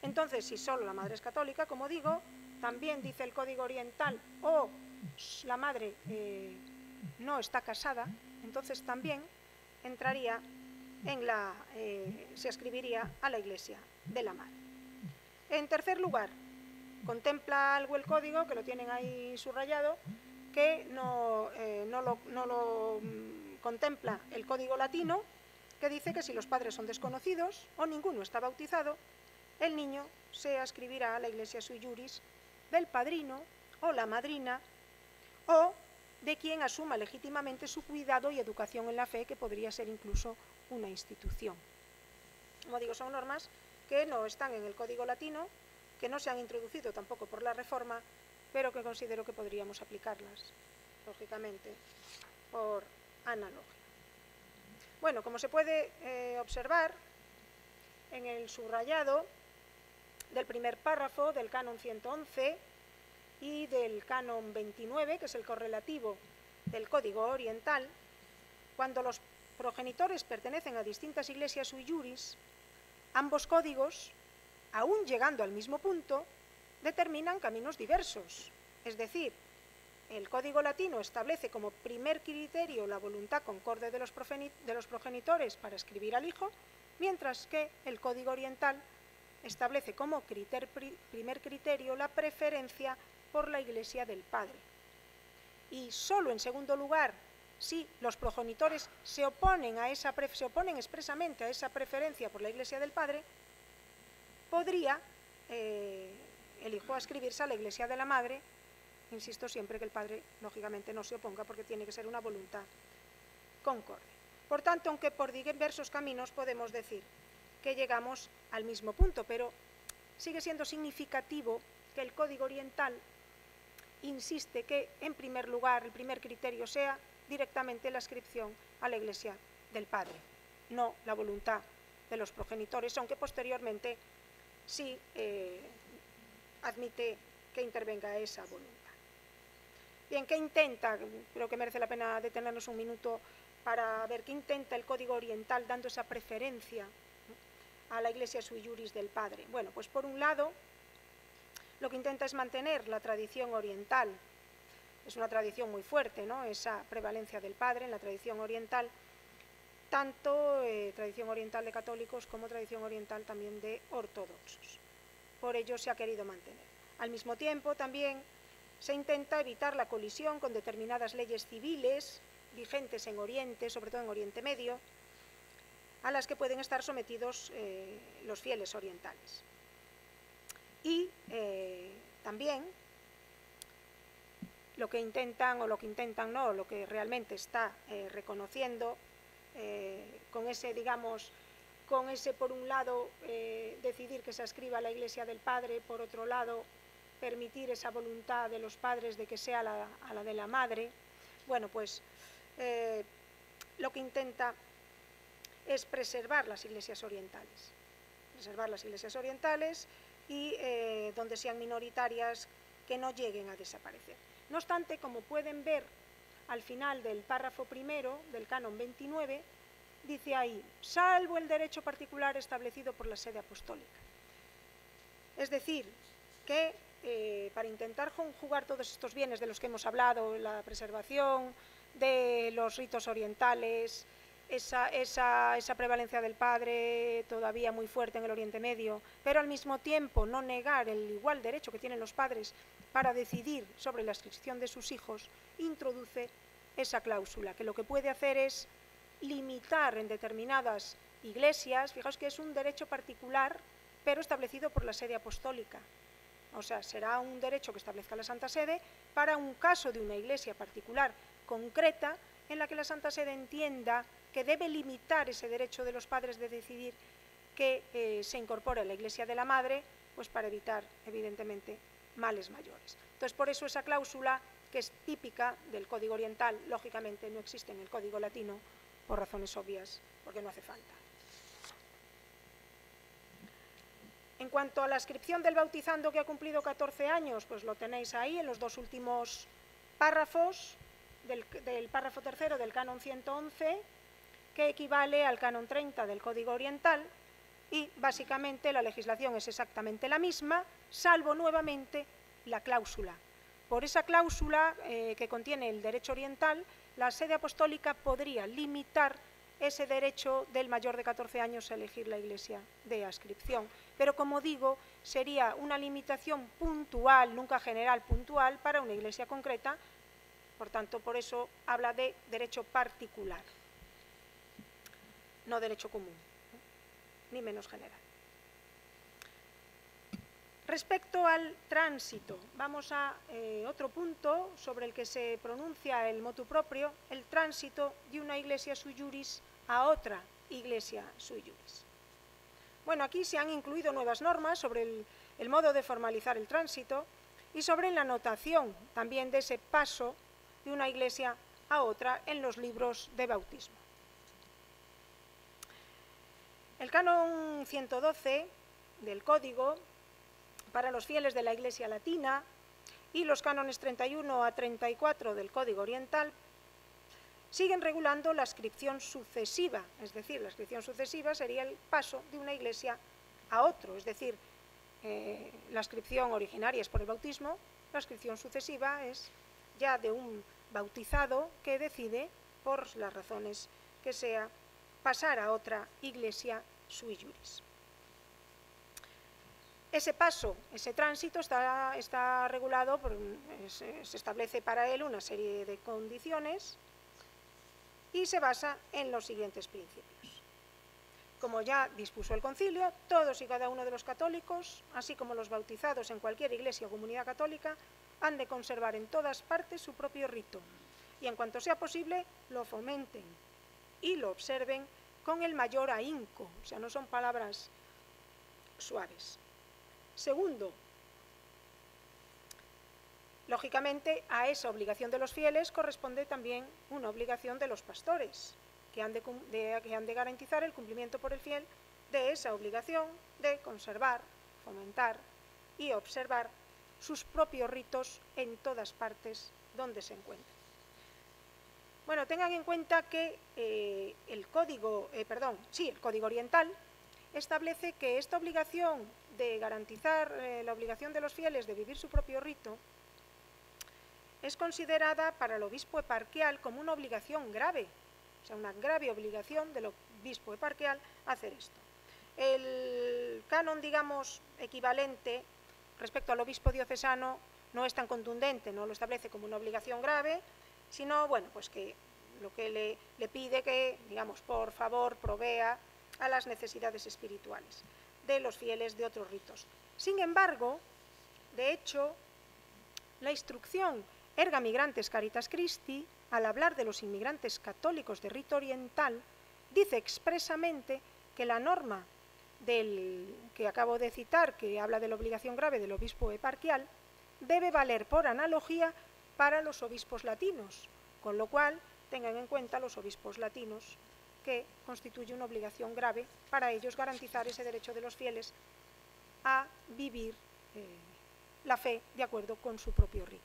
Entonces, si solo la madre es católica, como digo, también dice el Código Oriental, o la madre no está casada, entonces también entraría se adscribiría a la iglesia de la madre. En tercer lugar, contempla algo el Código, que lo tienen ahí subrayado, que no lo contempla el Código Latino, que dice que si los padres son desconocidos o ninguno está bautizado, el niño se adscribirá a la iglesia sui juris del padrino o la madrina o de quien asuma legítimamente su cuidado y educación en la fe, que podría ser incluso una institución. Como digo, son normas que no están en el Código Latino, que no se han introducido tampoco por la Reforma, pero que considero que podríamos aplicarlas, lógicamente, por analogía. Bueno, como se puede observar en el subrayado del primer párrafo del Canon 111 y del Canon 29, que es el correlativo del Código Oriental, cuando los progenitores pertenecen a distintas iglesias sui juris, ambos códigos, aún llegando al mismo punto, determinan caminos diversos. Es decir, el Código Latino establece como primer criterio la voluntad concorde de los progenitores para adscribir al hijo, mientras que el Código Oriental establece como primer criterio la preferencia por la iglesia del padre. Y solo en segundo lugar, si los progenitores se oponen expresamente a esa preferencia por la iglesia del padre, podría el hijo adscribirse a la iglesia de la madre, insisto, siempre que el padre, lógicamente, no se oponga, porque tiene que ser una voluntad concorde. Por tanto, aunque por diversos caminos podemos decir que llegamos al mismo punto, pero sigue siendo significativo que el Código Oriental insiste que, en primer lugar, el primer criterio sea directamente la adscripción a la iglesia del padre, no la voluntad de los progenitores, aunque posteriormente sí admite que intervenga esa voluntad. Bien, ¿qué intenta? Creo que merece la pena detenernos un minuto para ver qué intenta el Código Oriental dando esa preferencia a la iglesia sui juris del padre. Bueno, pues por un lado, lo que intenta es mantener la tradición oriental. Es una tradición muy fuerte, ¿no?, esa prevalencia del padre en la tradición oriental, tanto tradición oriental de católicos como tradición oriental también de ortodoxos. Por ello se ha querido mantener. Al mismo tiempo, también se intenta evitar la colisión con determinadas leyes civiles vigentes en Oriente, sobre todo en Oriente Medio, a las que pueden estar sometidos los fieles orientales. Y también lo que realmente está reconociendo con ese, por un lado, decidir que se adscriba a la iglesia del padre, por otro lado, permitir esa voluntad de los padres de que sea a la de la madre. Bueno, pues lo que intenta es preservar las iglesias orientales y donde sean minoritarias, que no lleguen a desaparecer. No obstante, como pueden ver al final del párrafo primero del Canon 29, dice ahí, salvo el derecho particular establecido por la sede apostólica. Es decir, que para intentar conjugar todos estos bienes de los que hemos hablado, la preservación de los ritos orientales, esa prevalencia del padre todavía muy fuerte en el Oriente Medio, pero al mismo tiempo no negar el igual derecho que tienen los padres para decidir sobre la inscripción de sus hijos, introduce esa cláusula, que lo que puede hacer es limitar en determinadas iglesias, fijaos que es un derecho particular, pero establecido por la Sede Apostólica. O sea, será un derecho que establezca la Santa Sede para un caso de una iglesia particular concreta en la que la Santa Sede entienda que debe limitar ese derecho de los padres de decidir que se incorpore a la Iglesia de la Madre, pues para evitar, evidentemente, males mayores. Entonces, por eso esa cláusula, que es típica del Código Oriental, lógicamente no existe en el Código Latino, por razones obvias, porque no hace falta. En cuanto a la inscripción del bautizando que ha cumplido 14 años, pues lo tenéis ahí en los dos últimos párrafos del párrafo tercero del Canon 111, que equivale al Canon 30 del Código Oriental, y básicamente la legislación es exactamente la misma, salvo nuevamente la cláusula. Por esa cláusula que contiene el derecho oriental, la Sede Apostólica podría limitar ese derecho del mayor de 14 años a elegir la iglesia de adscripción. Pero, como digo, sería una limitación puntual, nunca general, puntual, para una iglesia concreta. Por tanto, por eso habla de derecho particular, no derecho común, ni menos general. Respecto al tránsito, vamos a otro punto sobre el que se pronuncia el motu proprio, el tránsito de una iglesia sui juris a otra iglesia sui juris. Bueno, aquí se han incluido nuevas normas sobre el modo de formalizar el tránsito y sobre la notación también de ese paso de una iglesia a otra en los libros de bautismo. El Canon 112 del Código para los fieles de la Iglesia Latina y los cánones 31 a 34 del Código Oriental siguen regulando la adscripción sucesiva, es decir, la adscripción sucesiva sería el paso de una iglesia a otro, es decir, la adscripción originaria es por el bautismo, la adscripción sucesiva es ya de un bautizado que decide, por las razones que sea, pasar a otra iglesia sui juris. Ese paso, ese tránsito está regulado, se establece para él una serie de condiciones y se basa en los siguientes principios. Como ya dispuso el concilio, todos y cada uno de los católicos, así como los bautizados en cualquier iglesia o comunidad católica, han de conservar en todas partes su propio rito y, en cuanto sea posible, lo fomenten y lo observen con el mayor ahínco, o sea, no son palabras suaves. Segundo, lógicamente a esa obligación de los fieles corresponde también una obligación de los pastores, que han de garantizar el cumplimiento por el fiel de esa obligación de conservar, fomentar y observar sus propios ritos en todas partes donde se encuentren. Bueno, tengan en cuenta que el Código Oriental establece que esta obligación de garantizar la obligación de los fieles de vivir su propio rito es considerada para el obispo eparquial como una obligación grave, o sea, una grave obligación del obispo eparquial hacer esto. El canon, digamos, equivalente respecto al obispo diocesano no es tan contundente, no lo establece como una obligación grave, sino, bueno, pues que lo que le pide que, digamos, por favor, provea a las necesidades espirituales de los fieles de otros ritos. Sin embargo, de hecho, la instrucción Erga Migrantes Caritas Christi, al hablar de los inmigrantes católicos de rito oriental, dice expresamente que la norma que acabo de citar, que habla de la obligación grave del obispo eparquial, debe valer por analogía para los obispos latinos, con lo cual tengan en cuenta los obispos latinos que constituye una obligación grave para ellos garantizar ese derecho de los fieles a vivir la fe de acuerdo con su propio rito.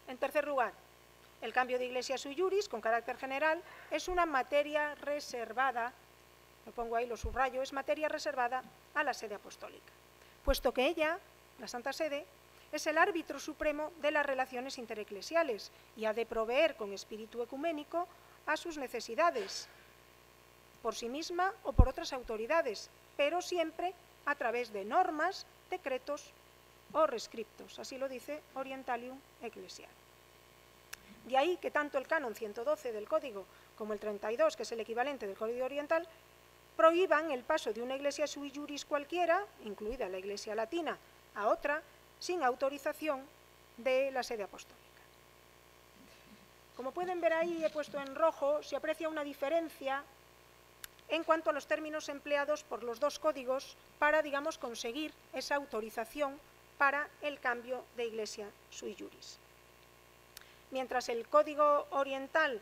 En tercer lugar, el cambio de iglesia sui juris con carácter general es una materia reservada, lo pongo ahí, lo subrayo, es materia reservada a la Sede Apostólica, puesto que ella la Santa Sede, es el árbitro supremo de las relaciones intereclesiales y ha de proveer con espíritu ecuménico a sus necesidades, por sí misma o por otras autoridades, pero siempre a través de normas, decretos o rescriptos. Así lo dice Orientalium Ecclesiae. De ahí que tanto el canon 112 del Código como el 32, que es el equivalente del Código Oriental, prohíban el paso de una iglesia sui juris cualquiera, incluida la Iglesia Latina, a otra, sin autorización de la sede apostólica. Como pueden ver ahí, he puesto en rojo, se aprecia una diferencia en cuanto a los términos empleados por los dos códigos para, digamos, conseguir esa autorización para el cambio de iglesia sui juris. Mientras el Código Oriental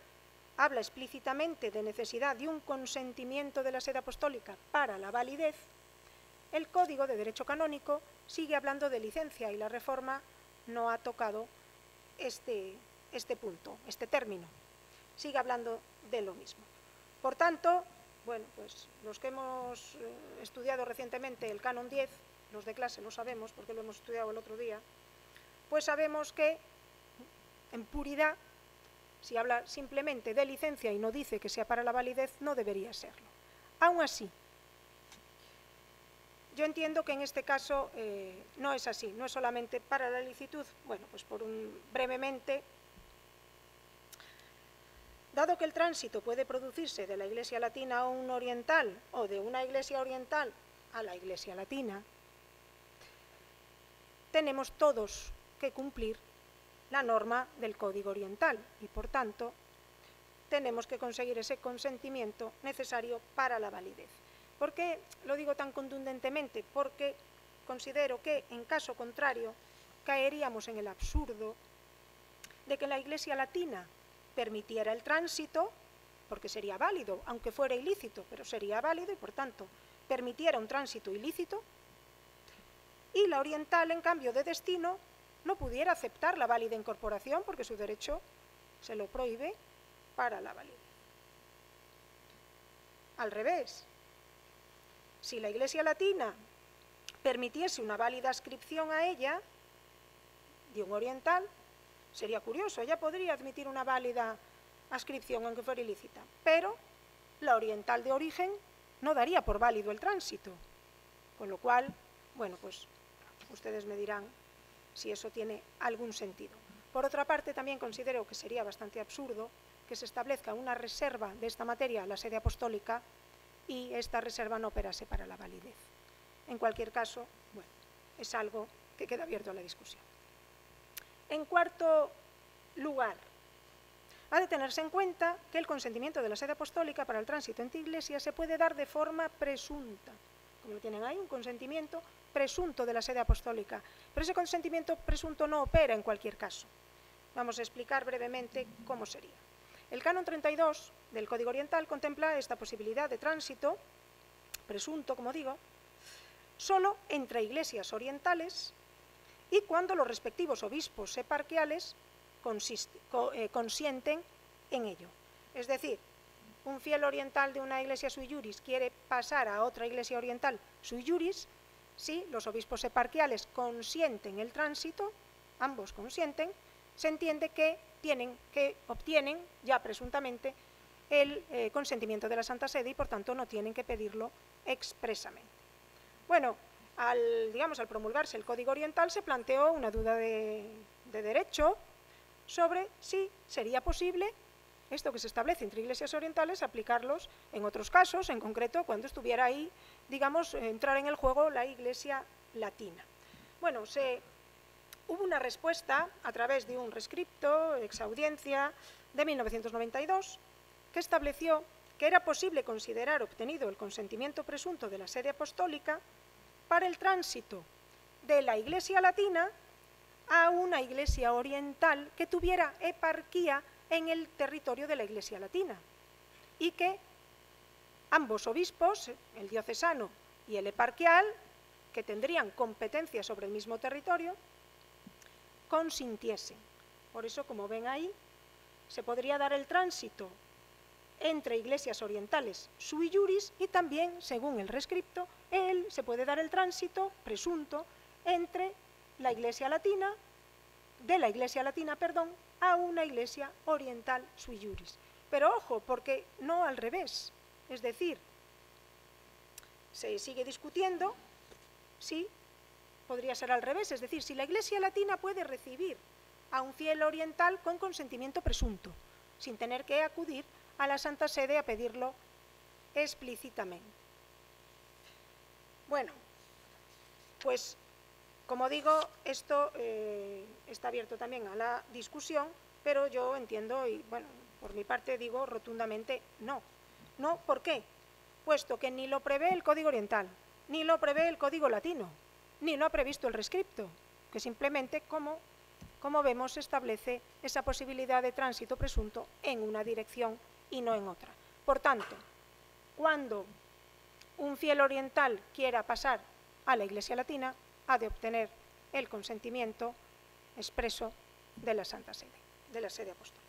habla explícitamente de necesidad de un consentimiento de la sede apostólica para la validez, el Código de Derecho Canónico sigue hablando de licencia y la Reforma no ha tocado este punto, este término. Sigue hablando de lo mismo. Por tanto, bueno, pues los que hemos estudiado recientemente el Canon 10, los de clase lo sabemos porque lo hemos estudiado el otro día, pues sabemos que en puridad, si habla simplemente de licencia y no dice que sea para la validez, no debería serlo. Aún así, yo entiendo que en este caso no es así, no es solamente para la licitud. Bueno, pues brevemente, dado que el tránsito puede producirse de la Iglesia Latina a un oriental o de una Iglesia oriental a la Iglesia Latina, tenemos todos que cumplir la norma del Código Oriental y, por tanto, tenemos que conseguir ese consentimiento necesario para la validez. ¿Por qué lo digo tan contundentemente? Porque considero que, en caso contrario, caeríamos en el absurdo de que la Iglesia Latina permitiera el tránsito, porque sería válido, aunque fuera ilícito, pero sería válido y, por tanto, permitiera un tránsito ilícito, y la oriental, en cambio de destino, no pudiera aceptar la válida incorporación porque su derecho se lo prohíbe para la validez. Al revés, si la Iglesia Latina permitiese una válida ascripción a ella de un oriental, sería curioso, ella podría admitir una válida ascripción aunque fuera ilícita, pero la oriental de origen no daría por válido el tránsito, con lo cual, bueno, pues ustedes me dirán si eso tiene algún sentido. Por otra parte, también considero que sería bastante absurdo que se establezca una reserva de esta materia a la sede apostólica y esta reserva no operase para la validez. En cualquier caso, bueno, es algo que queda abierto a la discusión. En cuarto lugar, ha de tenerse en cuenta que el consentimiento de la sede apostólica para el tránsito entre iglesias se puede dar de forma presunta. Como lo tienen ahí, un consentimiento presunto de la sede apostólica. Pero ese consentimiento presunto no opera en cualquier caso. Vamos a explicar brevemente cómo sería. El canon 32 del Código Oriental contempla esta posibilidad de tránsito presunto, como digo, solo entre iglesias orientales y cuando los respectivos obispos eparquiales consienten en ello. Es decir, un fiel oriental de una iglesia sui juris quiere pasar a otra iglesia oriental sui juris, si los obispos eparquiales consienten el tránsito, ambos consienten, se entiende que obtienen ya presuntamente el consentimiento de la Santa Sede y por tanto no tienen que pedirlo expresamente. Bueno, al promulgarse el Código Oriental se planteó una duda de derecho sobre si sería posible esto que se establece entre iglesias orientales, aplicarlos en otros casos, en concreto cuando estuviera ahí, digamos, entrar en el juego la Iglesia Latina. Bueno, hubo una respuesta a través de un rescripto, exaudiencia, de 1992, que estableció que era posible considerar obtenido el consentimiento presunto de la sede apostólica para el tránsito de la Iglesia Latina a una Iglesia oriental que tuviera eparquía en el territorio de la Iglesia Latina y que ambos obispos, el diocesano y el eparquial, que tendrían competencia sobre el mismo territorio, consintiesen. Por eso, como ven ahí, se podría dar el tránsito entre iglesias orientales sui juris y también, según el rescripto, se puede dar el tránsito presunto entre la Iglesia latina, a una Iglesia oriental sui juris. Pero ojo, porque no al revés. Es decir, se sigue discutiendo si podría ser al revés. Es decir, si la Iglesia latina puede recibir a un fiel oriental con consentimiento presunto, sin tener que acudir a la Santa Sede a pedirlo explícitamente. Bueno, pues como digo, esto está abierto también a la discusión, pero yo entiendo y, bueno, por mi parte digo rotundamente no. No, ¿por qué? Puesto que ni lo prevé el Código Oriental, ni lo prevé el Código Latino, ni lo ha previsto el rescripto, que simplemente, como vemos, establece esa posibilidad de tránsito presunto en una dirección y no en otra. Por tanto, cuando un fiel oriental quiera pasar a la Iglesia latina, ha de obtener el consentimiento expreso de la Santa Sede, de la Sede Apostólica.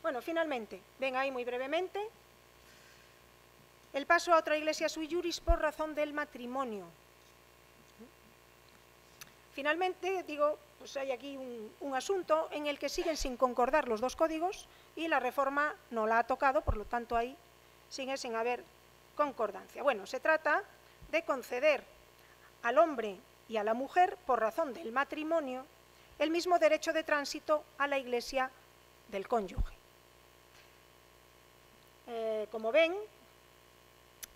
Bueno, finalmente, ven ahí muy brevemente, el paso a otra Iglesia sui juris por razón del matrimonio. Finalmente, digo, pues hay aquí un asunto en el que siguen sin concordar los dos códigos y la reforma no la ha tocado, por lo tanto ahí sigue sin haber concordancia. Bueno, se trata de conceder al hombre y a la mujer, por razón del matrimonio, el mismo derecho de tránsito a la Iglesia del cónyuge. Como ven,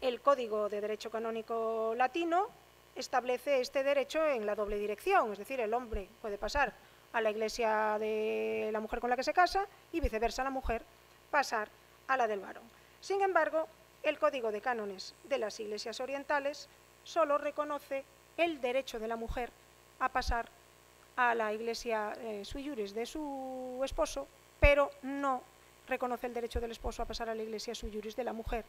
el Código de Derecho Canónico Latino establece este derecho en la doble dirección, es decir, el hombre puede pasar a la Iglesia de la mujer con la que se casa y viceversa la mujer pasar a la del varón. Sin embargo, el Código de Cánones de las Iglesias Orientales solo reconoce el derecho de la mujer a pasar a la Iglesia sui juris de su esposo, pero no reconoce el derecho del esposo a pasar a la Iglesia sui juris de la mujer.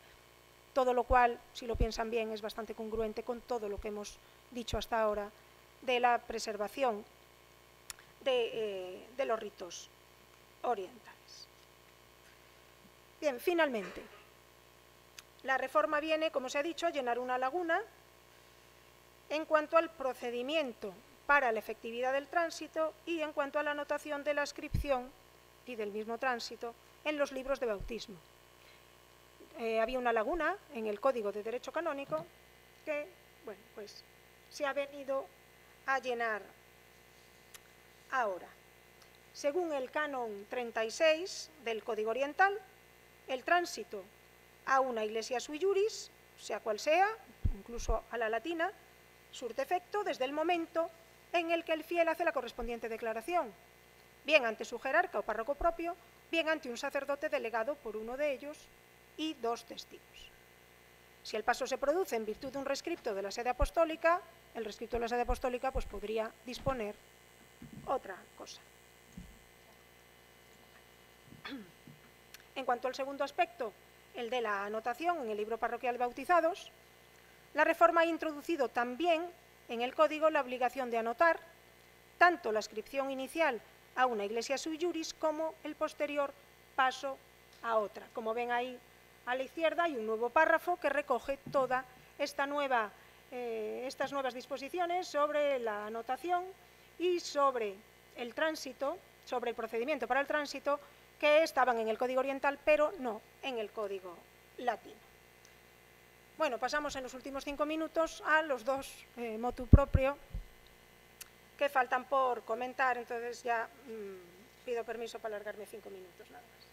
Todo lo cual, si lo piensan bien, es bastante congruente con todo lo que hemos dicho hasta ahora de la preservación de los ritos orientales. Bien, finalmente, la reforma viene, como se ha dicho, a llenar una laguna en cuanto al procedimiento para la efectividad del tránsito y en cuanto a la anotación de la inscripción y del mismo tránsito en los libros de bautismo. Había una laguna en el Código de Derecho Canónico que, bueno, pues se ha venido a llenar ahora. Según el canon 36 del Código Oriental, el tránsito a una Iglesia sui juris, sea cual sea, incluso a la latina, surte efecto desde el momento en el que el fiel hace la correspondiente declaración, bien ante su jerarca o párroco propio, bien ante un sacerdote delegado por uno de ellos y dos testigos. Si el paso se produce en virtud de un rescripto de la Sede Apostólica, el rescripto de la Sede Apostólica pues podría disponer otra cosa. En cuanto al segundo aspecto, el de la anotación en el libro parroquial de bautizados, la reforma ha introducido también en el Código la obligación de anotar tanto la inscripción inicial a una Iglesia sui juris como el posterior paso a otra. Como ven ahí a la izquierda hay un nuevo párrafo que recoge todas estas nuevas disposiciones sobre la anotación y sobre el tránsito, sobre el procedimiento para el tránsito, que estaban en el Código Oriental, pero no en el Código Latino. Bueno, pasamos en los últimos 5 minutos a los dos motu proprio que faltan por comentar, entonces ya pido permiso para alargarme 5 minutos nada más.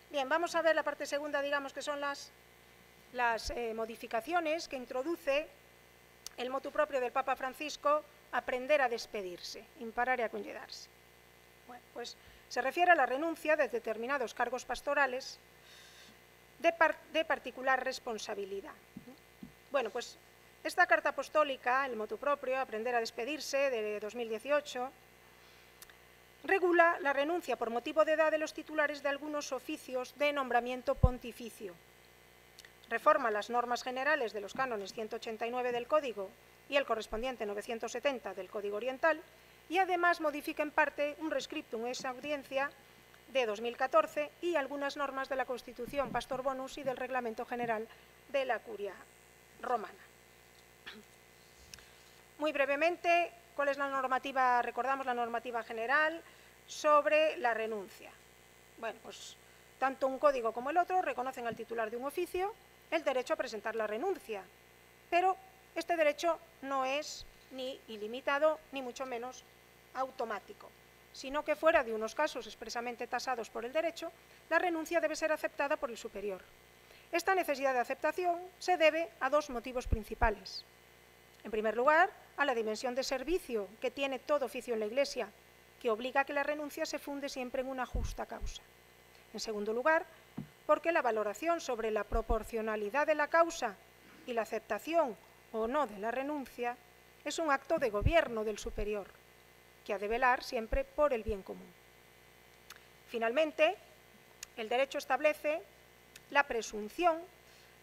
Bien, vamos a ver la parte segunda, digamos que son las modificaciones que introduce el motu proprio del Papa Francisco, aprender a despedirse, imparare a congedarse. Bueno, pues se refiere a la renuncia de determinados cargos pastorales de particular responsabilidad. Bueno, pues esta carta apostólica, el motu proprio, aprender a despedirse, de 2018, regula la renuncia por motivo de edad de los titulares de algunos oficios de nombramiento pontificio. Reforma las normas generales de los cánones 189 del Código y el correspondiente 970 del Código Oriental y además modifica en parte un rescriptum ex audiencia de 2014 y algunas normas de la Constitución Pastor Bonus y del Reglamento General de la Curia romana. Muy brevemente, ¿cuál es la normativa? Recordamos la normativa general sobre la renuncia. Bueno, pues tanto un código como el otro reconocen al titular de un oficio el derecho a presentar la renuncia, pero este derecho no es ni ilimitado ni mucho menos automático, sino que fuera de unos casos expresamente tasados por el derecho, la renuncia debe ser aceptada por el superior. Esta necesidad de aceptación se debe a dos motivos principales. En primer lugar, a la dimensión de servicio que tiene todo oficio en la Iglesia, que obliga a que la renuncia se funde siempre en una justa causa. En segundo lugar, porque la valoración sobre la proporcionalidad de la causa y la aceptación o no de la renuncia es un acto de gobierno del superior, que ha de velar siempre por el bien común. Finalmente, el derecho establece la presunción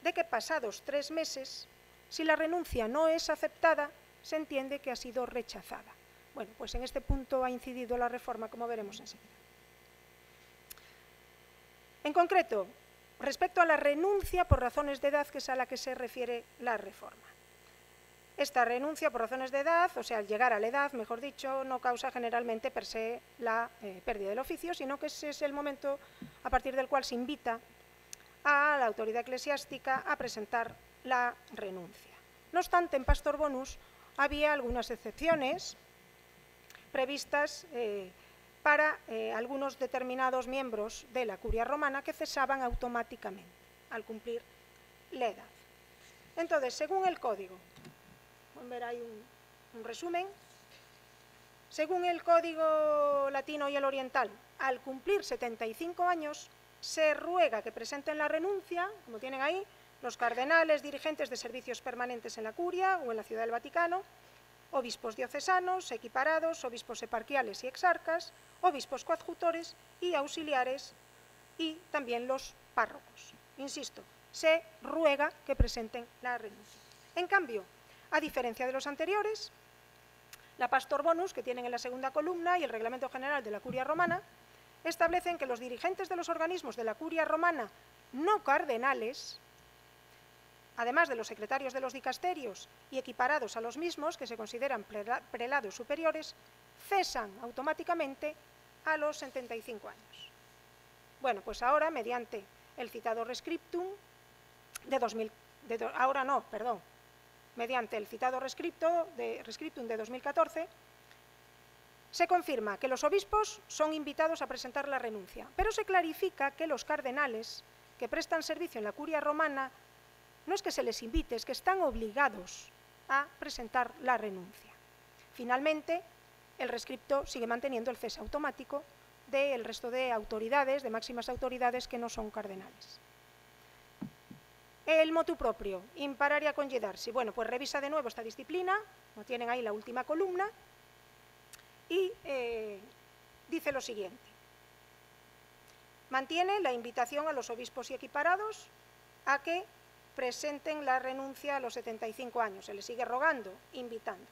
de que pasados 3 meses, si la renuncia no es aceptada, se entiende que ha sido rechazada. Bueno, pues en este punto ha incidido la reforma, como veremos enseguida. En concreto, respecto a la renuncia por razones de edad, que es a la que se refiere la reforma. Esta renuncia por razones de edad, o sea, al llegar a la edad, mejor dicho, no causa generalmente per se la pérdida del oficio, sino que ese es el momento a partir del cual se invita a la autoridad eclesiástica a presentar la renuncia. No obstante, en Pastor Bonus había algunas excepciones previstas para algunos determinados miembros de la curia romana que cesaban automáticamente al cumplir la edad. Entonces, según el código, pueden ver ahí un resumen, según el código latino y el oriental, al cumplir 75 años, se ruega que presenten la renuncia, como tienen ahí, los cardenales dirigentes de servicios permanentes en la curia o en la Ciudad del Vaticano, obispos diocesanos, equiparados, obispos eparquiales y exarcas, obispos coadjutores y auxiliares, y también los párrocos. Insisto, se ruega que presenten la renuncia. En cambio, a diferencia de los anteriores, la Pastor Bonus, que tienen en la segunda columna, y el Reglamento General de la Curia Romana, establecen que los dirigentes de los organismos de la curia romana no cardenales, además de los secretarios de los dicasterios y equiparados a los mismos, que se consideran prelados superiores, cesan automáticamente a los 75 años. Bueno, pues ahora, mediante el citado rescriptum mediante el citado rescriptum de 2014, se confirma que los obispos son invitados a presentar la renuncia, pero se clarifica que los cardenales que prestan servicio en la curia romana no es que se les invite, es que están obligados a presentar la renuncia. Finalmente, el rescripto sigue manteniendo el cese automático del resto de autoridades, de máximas autoridades que no son cardenales. El motu proprio, impararia congedarsi. Bueno, pues revisa de nuevo esta disciplina, como tienen ahí la última columna, y dice lo siguiente. Mantiene la invitación a los obispos y equiparados a que presenten la renuncia a los 75 años. Se les sigue rogando, invitando.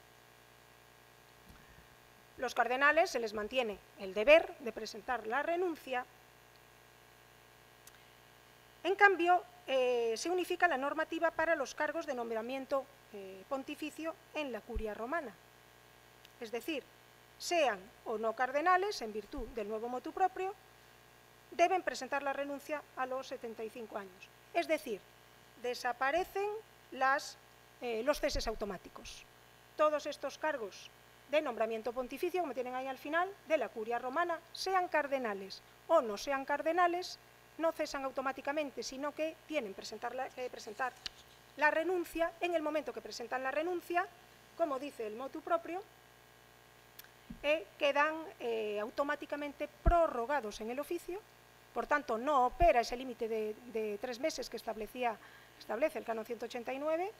Los cardenales se les mantiene el deber de presentar la renuncia. En cambio, se unifica la normativa para los cargos de nombramiento pontificio en la curia romana. Es decir, sean o no cardenales, en virtud del nuevo motu proprio, deben presentar la renuncia a los 75 años. Es decir, desaparecen los ceses automáticos. Todos estos cargos de nombramiento pontificio, como tienen ahí al final, de la curia romana, sean cardenales o no sean cardenales, no cesan automáticamente, sino que tienen que presentar la renuncia. En el momento que presentan la renuncia, como dice el motu proprio, quedan automáticamente prorrogados en el oficio. Por tanto, no opera ese límite de 3 meses que establece el canon 189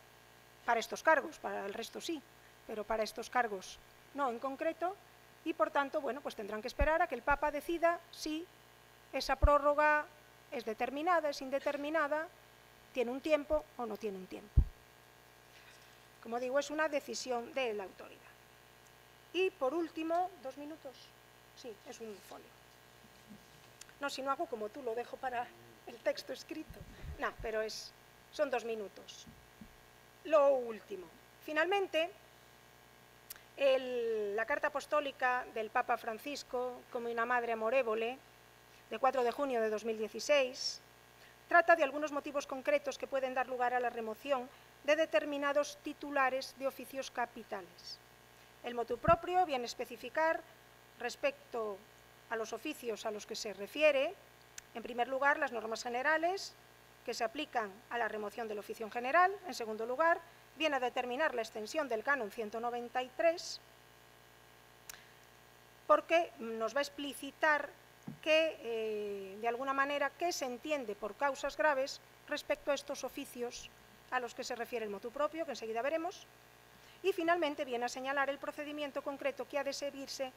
para estos cargos, para el resto sí, pero para estos cargos no en concreto, y por tanto, bueno, pues tendrán que esperar a que el Papa decida si esa prórroga es determinada, es indeterminada, tiene un tiempo o no tiene un tiempo. Como digo, es una decisión de la autoridad. Y por último, 2 minutos, sí, es un folio. No, si no hago como tú, lo dejo para el texto escrito. No, pero son 2 minutos. lo último. Finalmente, la carta apostólica del Papa Francisco, como una madre amorévole, de 4 de junio de 2016, trata de algunos motivos concretos que pueden dar lugar a la remoción de determinados titulares de oficios capitales. El motu proprio viene a especificar, respecto a los oficios a los que se refiere, en primer lugar, las normas generales que se aplican a la remoción del oficio en general. En segundo lugar, viene a determinar la extensión del canon 193, porque nos va a explicitar que, de alguna manera, qué se entiende por causas graves respecto a estos oficios a los que se refiere el motu propio, que enseguida veremos. Y, finalmente, viene a señalar el procedimiento concreto que ha de seguirse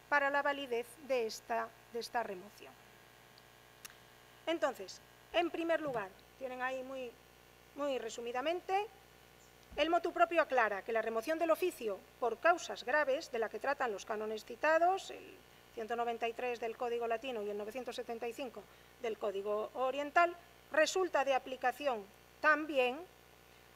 para la validez de esta remoción. Entonces, en primer lugar, tienen ahí muy resumidamente, el motu propio aclara que la remoción del oficio por causas graves, de la que tratan los cánones citados, el 193 del Código Latino y el 975 del Código Oriental, resulta de aplicación también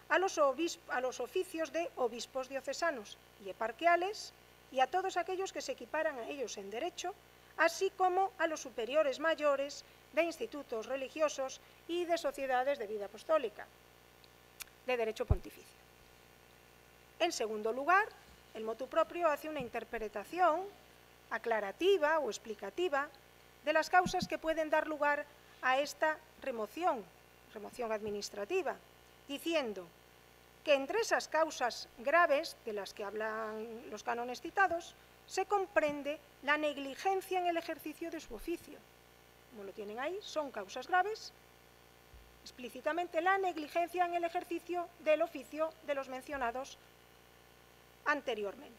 a los oficios de obispos diocesanos y eparquiales y a todos aquellos que se equiparan a ellos en derecho, así como a los superiores mayores de institutos religiosos y de sociedades de vida apostólica, de derecho pontificio. En segundo lugar, el motu proprio hace una interpretación aclarativa o explicativa de las causas que pueden dar lugar a esta remoción administrativa, diciendo que entre esas causas graves de las que hablan los cánones citados se comprende la negligencia en el ejercicio de su oficio. Como lo tienen ahí, son causas graves, explícitamente la negligencia en el ejercicio del oficio de los mencionados anteriormente.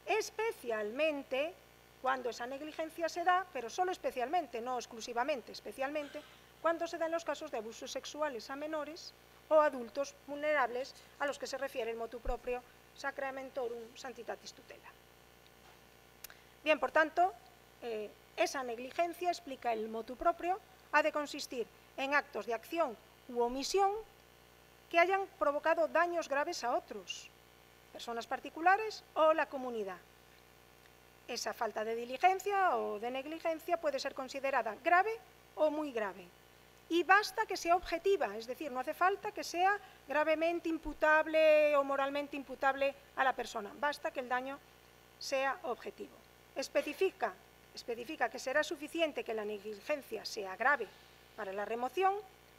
Especialmente cuando esa negligencia se da, pero solo especialmente, no exclusivamente, especialmente cuando se da en los casos de abusos sexuales a menores o adultos vulnerables a los que se refiere el motu proprio Sacramentorum Sanctitatis Tutela. Bien, por tanto, esa negligencia, explica el motu proprio, ha de consistir en actos de acción u omisión que hayan provocado daños graves a otros, personas particulares o la comunidad. Esa falta de diligencia o de negligencia puede ser considerada grave o muy grave. Y basta que sea objetiva, es decir, no hace falta que sea gravemente imputable o moralmente imputable a la persona, basta que el daño sea objetivo. Especifica que será suficiente que la negligencia sea grave para la remoción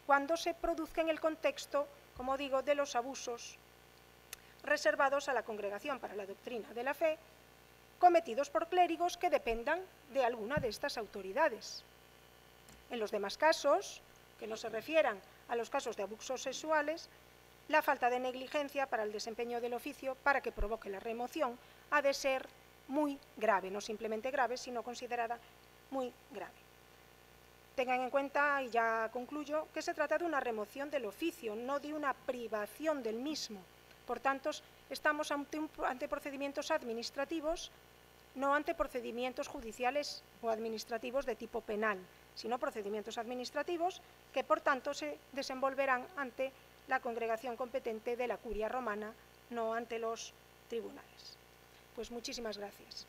cuando se produzca en el contexto, como digo, de los abusos reservados a la Congregación para la Doctrina de la Fe, cometidos por clérigos que dependan de alguna de estas autoridades. En los demás casos, que no se refieran a los casos de abusos sexuales, la falta de negligencia para el desempeño del oficio para que provoque la remoción ha de ser muy grave, no simplemente grave, sino considerada muy grave. Tengan en cuenta, y ya concluyo, que se trata de una remoción del oficio, no de una privación del mismo. Por tanto, estamos ante procedimientos administrativos, no ante procedimientos judiciales o administrativos de tipo penal, sino procedimientos administrativos que, por tanto, se desenvolverán ante la congregación competente de la Curia Romana, no ante los tribunales. Pues muchísimas gracias.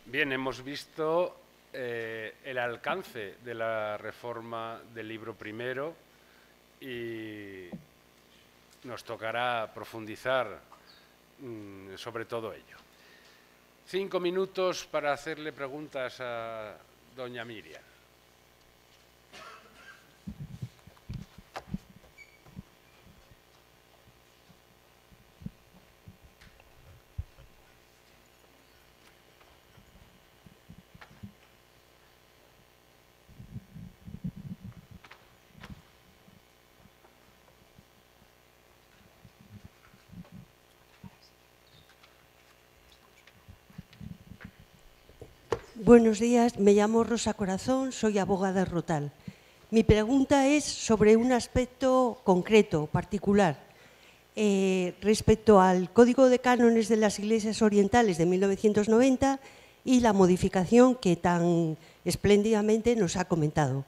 Bien, hemos visto el alcance de la reforma del libro primero y nos tocará profundizar sobre todo ello. 5 minutos para hacerle preguntas a doña Miriam. Buenos días, me llamo Rosa Corazón, soy abogada rural. Mi pregunta es sobre un aspecto concreto, particular. respecto al Código de Cánones de las Iglesias Orientales de 1990 y la modificación que tan espléndidamente nos ha comentado.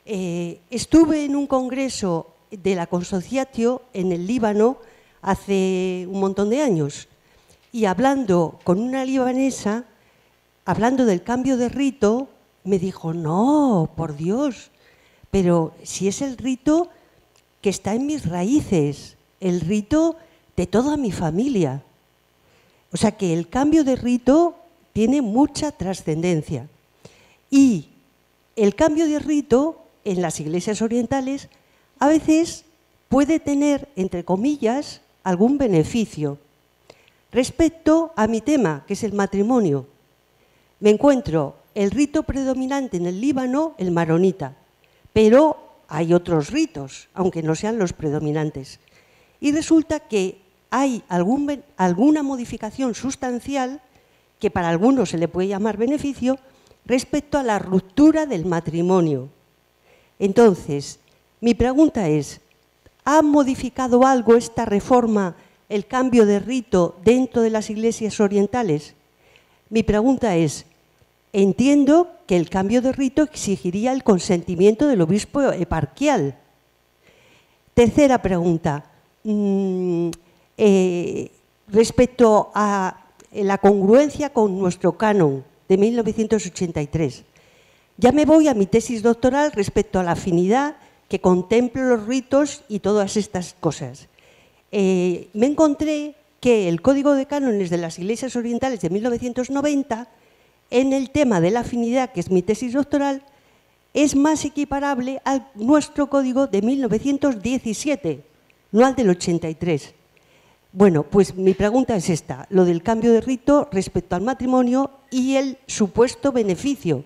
Estuve en un congreso de la Consociatio en el Líbano hace un montón de años y hablando con una libanesa, hablando del cambio de rito, me dijo, no, por Dios, pero si es el rito que está en mis raíces, el rito de toda mi familia. O sea que el cambio de rito tiene mucha trascendencia. Y el cambio de rito en las iglesias orientales a veces puede tener, entre comillas, algún beneficio. Respecto a mi tema, que es el matrimonio, me encuentro el rito predominante en el Líbano, el maronita, pero hay otros ritos, aunque no sean los predominantes. Y resulta que hay alguna modificación sustancial, que para algunos se le puede llamar beneficio, respecto a la ruptura del matrimonio. Entonces, mi pregunta es, ¿ha modificado algo esta reforma, el cambio de rito dentro de las iglesias orientales? Mi pregunta es, entiendo que el cambio de rito exigiría el consentimiento del obispo eparquial. Tercera pregunta, respecto a la congruencia con nuestro canon de 1983. Ya me voy a mi tesis doctoral respecto a la afinidad que contempla los ritos y todas estas cosas. Me encontré que el Código de Cánones de las Iglesias Orientales de 1990, en el tema de la afinidad, que es mi tesis doctoral, es más equiparable a nuestro Código de 1917, no al del 83. Bueno, pues mi pregunta es esta, lo del cambio de rito respecto al matrimonio y el supuesto beneficio,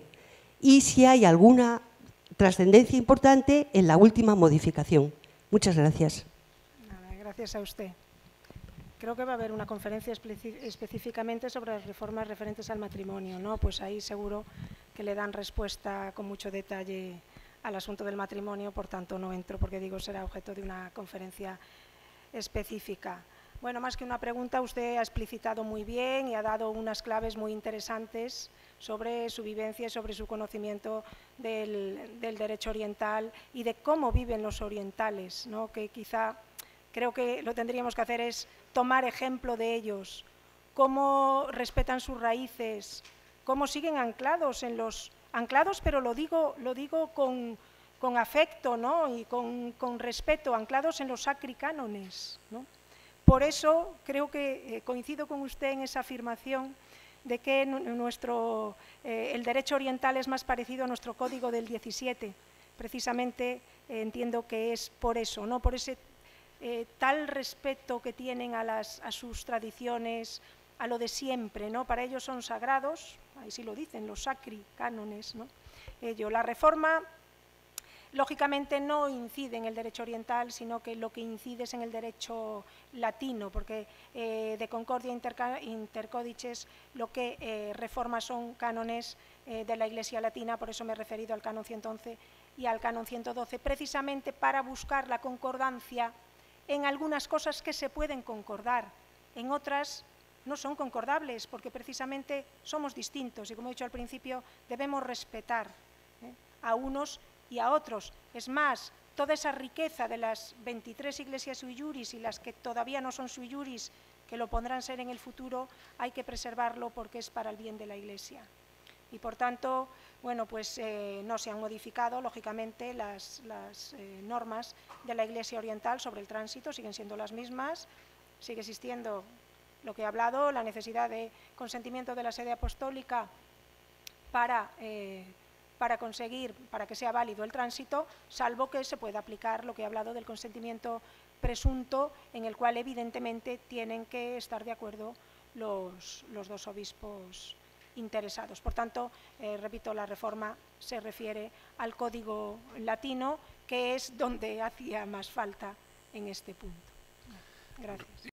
y si hay alguna trascendencia importante en la última modificación. Muchas gracias. Gracias a usted. Creo que va a haber una conferencia específicamente sobre las reformas referentes al matrimonio, ¿no? Pues ahí seguro que le dan respuesta con mucho detalle al asunto del matrimonio, por tanto no entro porque digo será objeto de una conferencia específica. Bueno, más que una pregunta, usted ha explicitado muy bien y ha dado unas claves muy interesantes sobre su vivencia y sobre su conocimiento del derecho oriental y de cómo viven los orientales, ¿no? Que quizá creo que lo tendríamos que hacer es tomar ejemplo de ellos, cómo respetan sus raíces, cómo siguen anclados en los anclados, pero lo digo con afecto, ¿no? Y con respeto, anclados en los sacri cánones, ¿no? Por eso creo que coincido con usted en esa afirmación de que el derecho oriental es más parecido a nuestro código del 17. Precisamente entiendo que es por eso, ¿no? Por ese tal respeto que tienen a sus tradiciones, a lo de siempre, ¿no? Para ellos son sagrados, ahí sí lo dicen, los sacri cánones, ¿no? La reforma lógicamente no incide en el derecho oriental, sino que lo que incide es en el derecho latino, porque de Concordia Intercodices lo que reforma son cánones de la Iglesia latina, por eso me he referido al canon 111 y al canon 112, precisamente para buscar la concordancia en algunas cosas que se pueden concordar, en otras no son concordables, porque precisamente somos distintos y, como he dicho al principio, debemos respetar a unos y a otros. Es más, toda esa riqueza de las 23 iglesias sui juris y las que todavía no son sui juris, que lo pondrán ser en el futuro, hay que preservarlo porque es para el bien de la Iglesia. Y por tanto, bueno, pues no se han modificado, lógicamente, las normas de la Iglesia oriental sobre el tránsito, siguen siendo las mismas, sigue existiendo lo que he hablado, la necesidad de consentimiento de la sede apostólica para que sea válido el tránsito, salvo que se pueda aplicar lo que he hablado del consentimiento presunto, en el cual evidentemente tienen que estar de acuerdo los dos obispos interesados. Por tanto, repito, la reforma se refiere al código latino, que es donde hacía más falta en este punto. Gracias.